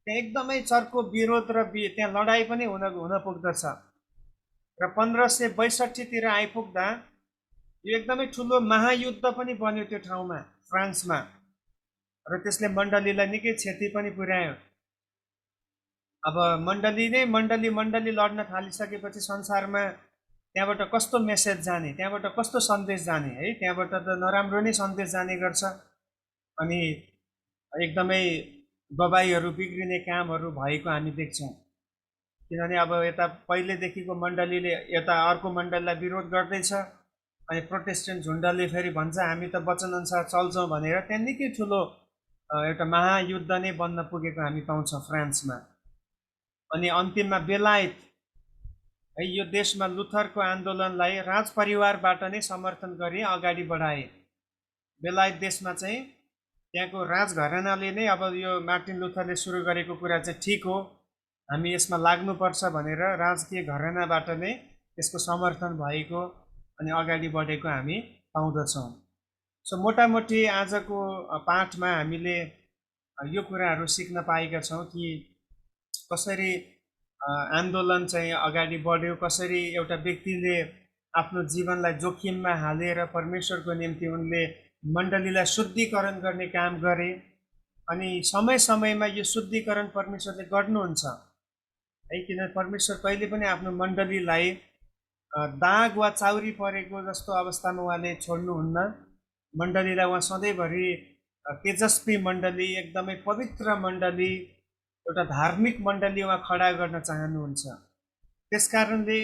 त्यहाँ एकदमै चर्को विरोध र त्यहाँ लडाइँ पनि हुन पुग्दछ। र 1562 आइपुग्दा यो एकदमै ठुलो महायुद्ध पनि बन्यो त्यो ठाउँमा, फ्रान्समा, र त्यसले मण्डलीलाई निकै क्षति पनि पुर्यायो। अब मण्डली लड्न थालिसकेपछि संसारमा त्यहाँबाट कस्तो मेसेज जाने, त्यहाँबाट कस्तो सन्देश जाने है, त्यहाँबाट त नराम्रो नै सन्देश जाने गर्छ। अनि एकदमै गवाईहरू बिग्रिने कामहरू भएको हामी देख्छौँ। किनभने अब यता पहिलेदेखिको मण्डलीले यता अर्को मण्डलीलाई विरोध गर्दैछ, अनि प्रोटेस्टेन्ट झुन्डले फेरि भन्छ हामी त वचनअनुसार चल्छौँ भनेर त्यहाँ निकै ठुलो एउटा महायुद्ध नै बन्न पुगेको हामी पाउँछौँ फ्रान्समा। अनि अन्तिममा बेलायत है, यो देशमा लुथरको आन्दोलनलाई राजपरिवारबाट नै समर्थन गरी अगाडि बढाए। बेलायत देशमा चाहिँ त्यहाँको राजघरानाले नै अब यो मार्टिन लुथरले सुरु गरेको कुरा चाहिँ ठिक हो, हामी यसमा लाग्नुपर्छ भनेर राजकीय घरानाबाट नै यसको समर्थन भएको अनि अगाडि बढेको हामी पाउँदछौँ। सो मोटामोटी आजको पाठमा हामीले यो कुराहरू सिक्न पाएका छौँ कि कसरी आन्दोलन चाहिँ अगाडि बढ्यो, कसरी एउटा व्यक्तिले आफ्नो जीवनलाई जोखिममा हालेर परमेश्वरको निम्ति उनले मण्डलीलाई शुद्धिकरण गर्ने काम गरे। अनि समय समयमा यो शुद्धिकरण परमेश्वरले गर्नुहुन्छ है, किन परमेश्वर कहिले पनि आफ्नो मण्डलीलाई दाग वा चाउरी परेको जस्तो अवस्थामा उहाँले छोड्नुहुन्न। मण्डलीलाई उहाँ सधैँभरि तेजस्वी मण्डली, एकदमै पवित्र मण्डली, एउटा धार्मिक मण्डली उहाँ खडा गर्न चाहनुहुन्छ। त्यसकारणले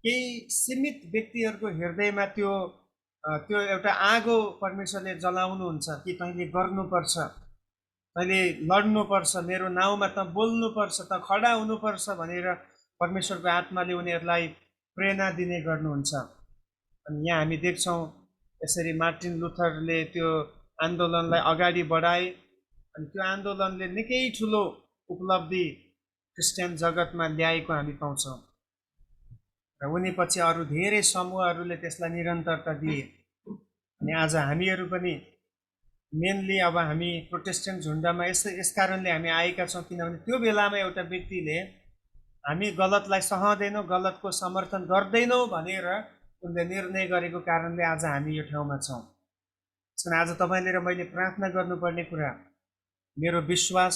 केही सीमित व्यक्तिहरूको हृदयमा त्यो एउटा आगो परमेश्वरले जलाउनुहुन्छ कि तैँले गर्नुपर्छ, तैँले लड्नुपर्छ, मेरो नाउँमा त बोल्नुपर्छ, त खडा हुनुपर्छ भनेर परमेश्वरको आत्माले उनीहरूलाई प्रेरणा दिने गर्नुहुन्छ। अनि यहाँ हामी देख्छौँ यसरी मार्टिन लुथरले त्यो आन्दोलनलाई अगाडि बढाए अनि त्यो आन्दोलनले निकै ठुलो उपलब्धि क्रिस्चियन जगतमा ल्याएको हामी पाउँछौँ र उनी पछि अरू धेरै समूहहरूले त्यसलाई निरन्तरता दिए। अनि आज हामीहरू पनि मेनली अब हामी प्रोटेस्टेन्ट झुन्डमा यस कारणले हामी आएका छौँ किनभने त्यो बेलामा एउटा व्यक्तिले हामी गलतलाई सहँदैनौँ, गलतको समर्थन गर्दैनौँ भनेर उनले निर्णय गरेको कारणले आज हामी यो ठाउँमा छौँ। त्यसकारण आज तपाईँले र मैले प्रार्थना गर्नुपर्ने कुरा, मेरो विश्वास,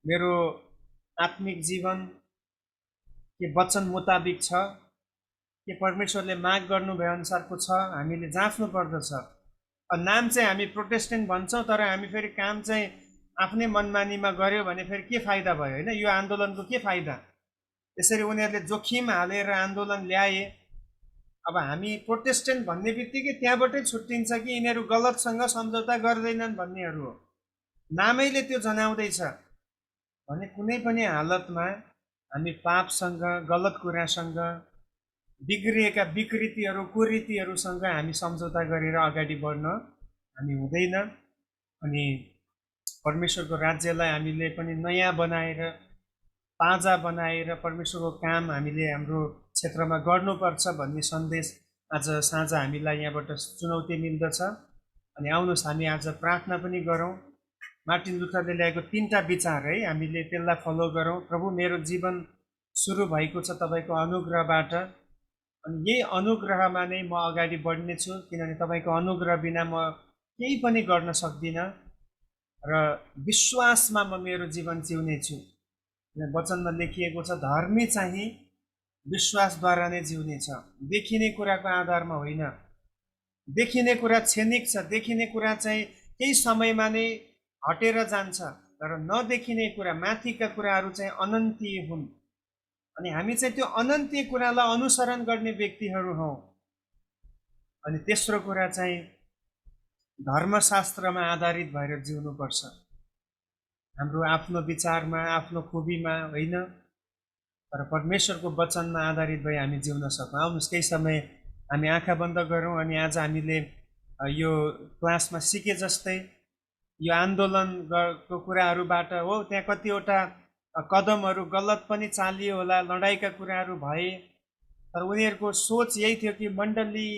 मेरो आत्मिक जीवन के वचन मुताबिक छ, के परमेश्वरले माग गर्नुभए अनुसारको छ, हामीले जाँच्नु पर्दछ। नाम चाहिँ हामी प्रोटेस्टेन्ट भन्छौँ तर हामी फेरि काम चाहिँ आफ्नै मनमानीमा गऱ्यो भने फेरि के फाइदा भयो, होइन? यो आन्दोलनको के फाइदा? यसरी उनीहरूले जोखिम हालेर आन्दोलन ल्याए। अब हामी प्रोटेस्टेन्ट भन्ने बित्तिकै त्यहाँबाटै छुट्टिन्छ कि यिनीहरू गलतसँग सम्झौता गर्दैनन् भन्नेहरू हो। नामैले त्यो जनाउँदैछ भने कुनै पनि हालतमा हामी पापसँग, गलत कुरासँग, बिग्रिएका विकृतिहरू, कुरीतिहरूसँग हामी सम्झौता गरेर अगाडि बढ्न हामी हुँदैन। अनि परमेश्वरको राज्यलाई हामीले पनि नयाँ बनाएर, ताजा बनाएर परमेश्वरको काम हामीले हाम्रो क्षेत्रमा गर्नुपर्छ भन्ने सन्देश आज साँझ हामीलाई यहाँबाट चुनौती मिल्दछ। अनि आउनुहोस् हामी आज प्रार्थना पनि गरौँ। मार्टिन लुथरले ल्याएको 3टा विचार है, हामीले त्यसलाई फलो गरौँ। प्रभु, मेरो जीवन सुरु भएको छ तपाईँको अनुग्रहबाट अनि यही अनुग्रहमा नै म अगाडि बढ्नेछु किनभने तपाईँको अनुग्रह बिना म केही पनि गर्न सक्दिनँ र विश्वासमा म मेरो जीवन जिउनेछु। वचनमा लेखिएको छ धर्मी चाहिँ विश्वासद्वारा नै जिउनेछ, देखिने कुराको आधारमा होइन। देखिने कुरा क्षणिक छ, देखिने कुरा चाहिँ केही समयमा नै हटेर जान्छ, तर नदेखिने कुरा, माथिका कुराहरू चाहिँ अनन्तीय हुन्। अनि हामी चाहिँ त्यो अनन्तीय कुरालाई अनुसरण गर्ने व्यक्तिहरू हौँ। अनि तेस्रो कुरा चाहिँ धर्मशास्त्रमा आधारित भएर जिउनुपर्छ, हाम्रो आफ्नो विचारमा, आफ्नो खुबीमा होइन, तर परमेश्वरको वचनमा आधारित भई हामी जिउन सकौँ। आउनुहोस् केही समय हामी आँखा बन्द गरौँ अनि आज हामीले यो क्लासमा सिके जस्तै यो आन्दोलनको कुराहरूबाट हो, त्यहाँ कतिवटा कदमहरू गलत पनि चालियो होला, लडाइँका कुराहरू भए, तर उनीहरूको सोच यही थियो कि मण्डली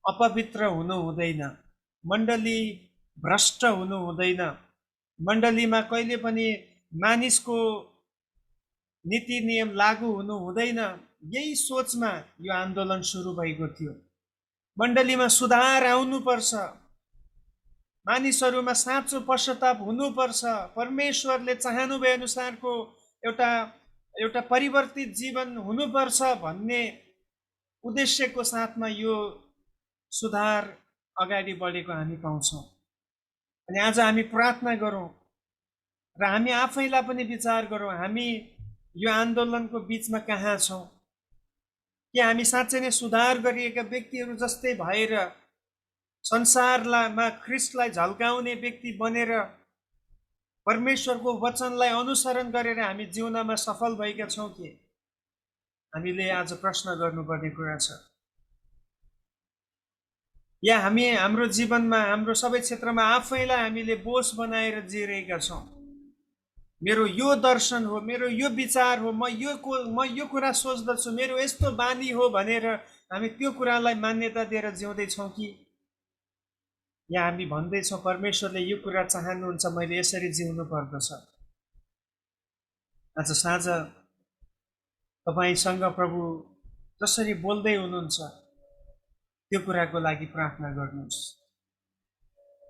अपवित्र हुनु हुँदैन, मण्डली भ्रष्ट हुनु हुँदैन, मण्डलीमा कहिले पनि मानिसको नीति नियम लागू हुनु हुँदैन। यही सोचमा यो आन्दोलन सुरु भएको थियो। मण्डलीमा सुधार आउनुपर्छ, मानिसहरूमा साँचो पश्चाताप हुनुपर्छ, परमेश्वरले चाहनु भए अनुसारको एउटा परिवर्तित जीवन हुनुपर्छ भन्ने उद्देश्यको साथमा यो सुधार अगाडि बढेको हामी पाउँछौँ। अनि आज हामी प्रार्थना गरौँ र हामी आफैलाई पनि विचार गरौँ, हामी यो आन्दोलनको बिचमा कहाँ छौँ? कि हामी साँच्चै नै सुधार गरिएका व्यक्तिहरू जस्तै भएर संसारमा ख्रिस्टलाई झल्काउने व्यक्ति बनेर परमेश्वरको वचनलाई अनुसरण गरेर हामी जिउनमा सफल भएका छौँ कि? हामीले आज प्रश्न गर्नुपर्ने कुरा छ। या हामी हाम्रो जीवनमा, हाम्रो सबै क्षेत्रमा आफैलाई हामीले बोझ बनाएर जिइरहेका छौँ। मेरो यो दर्शन हो, मेरो यो विचार हो, म यो कुरा सोच्दछु, मेरो यस्तो बानी हो भनेर हामी त्यो कुरालाई मान्यता दिएर जिउँदैछौँ कि? या हामी भन्दैछौँ परमेश्वरले यो कुरा चाहनुहुन्छ, मैले यसरी जिउनु पर्दछ। आज साँझ तपाईँसँग प्रभु जसरी बोल्दै हुनुहुन्छ त्यो कुराको लागि प्रार्थना गर्नुहोस्।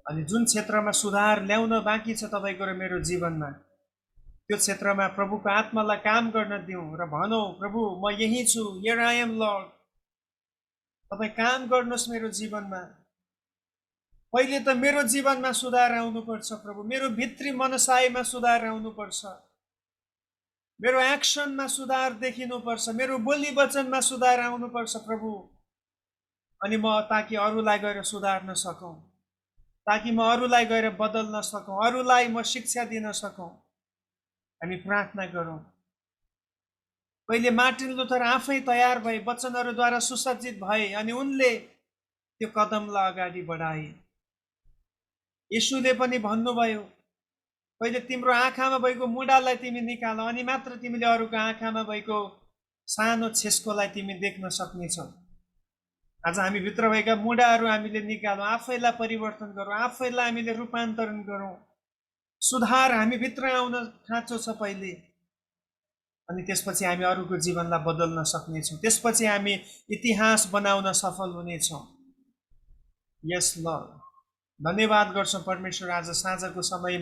अनि जुन क्षेत्रमा सुधार ल्याउन बाँकी छ तपाईँको र मेरो जीवनमा, त्यो क्षेत्रमा प्रभुको आत्मालाई काम गर्न दिउँ र भनौँ, प्रभु म यही छु, हियर आई एम लर्ड, तपाईँ काम गर्नुहोस् मेरो जीवनमा। पहिले त मेरो जीवनमा सुधार आउनुपर्छ प्रभु, मेरो भित्री मनसायमा सुधार आउनुपर्छ। मेरो एक्सनमा सुधार देखिनुपर्छ, मेरो बोली वचनमा सुधार आउनुपर्छ प्रभु। अनि म ताकि अरूलाई गएर सुधार्न सकौँ, ताकि म अरूलाई गएर बदल्न सकौँ, अरूलाई म शिक्षा दिन सकौँ। हामी प्रार्थना गरौँ। पहिले मार्टिन लुथर आफै तयार भए, वचनहरूद्वारा सुसज्जित भए अनि उनले त्यो कदमलाई अगाडि बढाए। येशूले पनि भन्नुभयो, पहिले तिम्रो आँखामा भएको मुढालाई तिमी निकाल, अनि मात्र तिमीले अरूको आँखामा भएको सानो छेस्कोलाई तिमी देख्न सक्नेछौ। आज हामी भित्र भएका मुढाहरू हामीले निकालौँ, आफैलाई परिवर्तन गरौँ, आफैलाई हामीले रूपान्तरण गरौँ। सुधार हामी भित्र आउन खाँचो छ पहिले, अनि त्यसपछि हामी अरूको जीवनलाई बदल्न सक्नेछौँ। त्यसपछि हामी इतिहास बनाउन सफल हुनेछौँ। यस लर्ड, धन्यवाद गर्छौँ परमेश्वर आज साँझको समय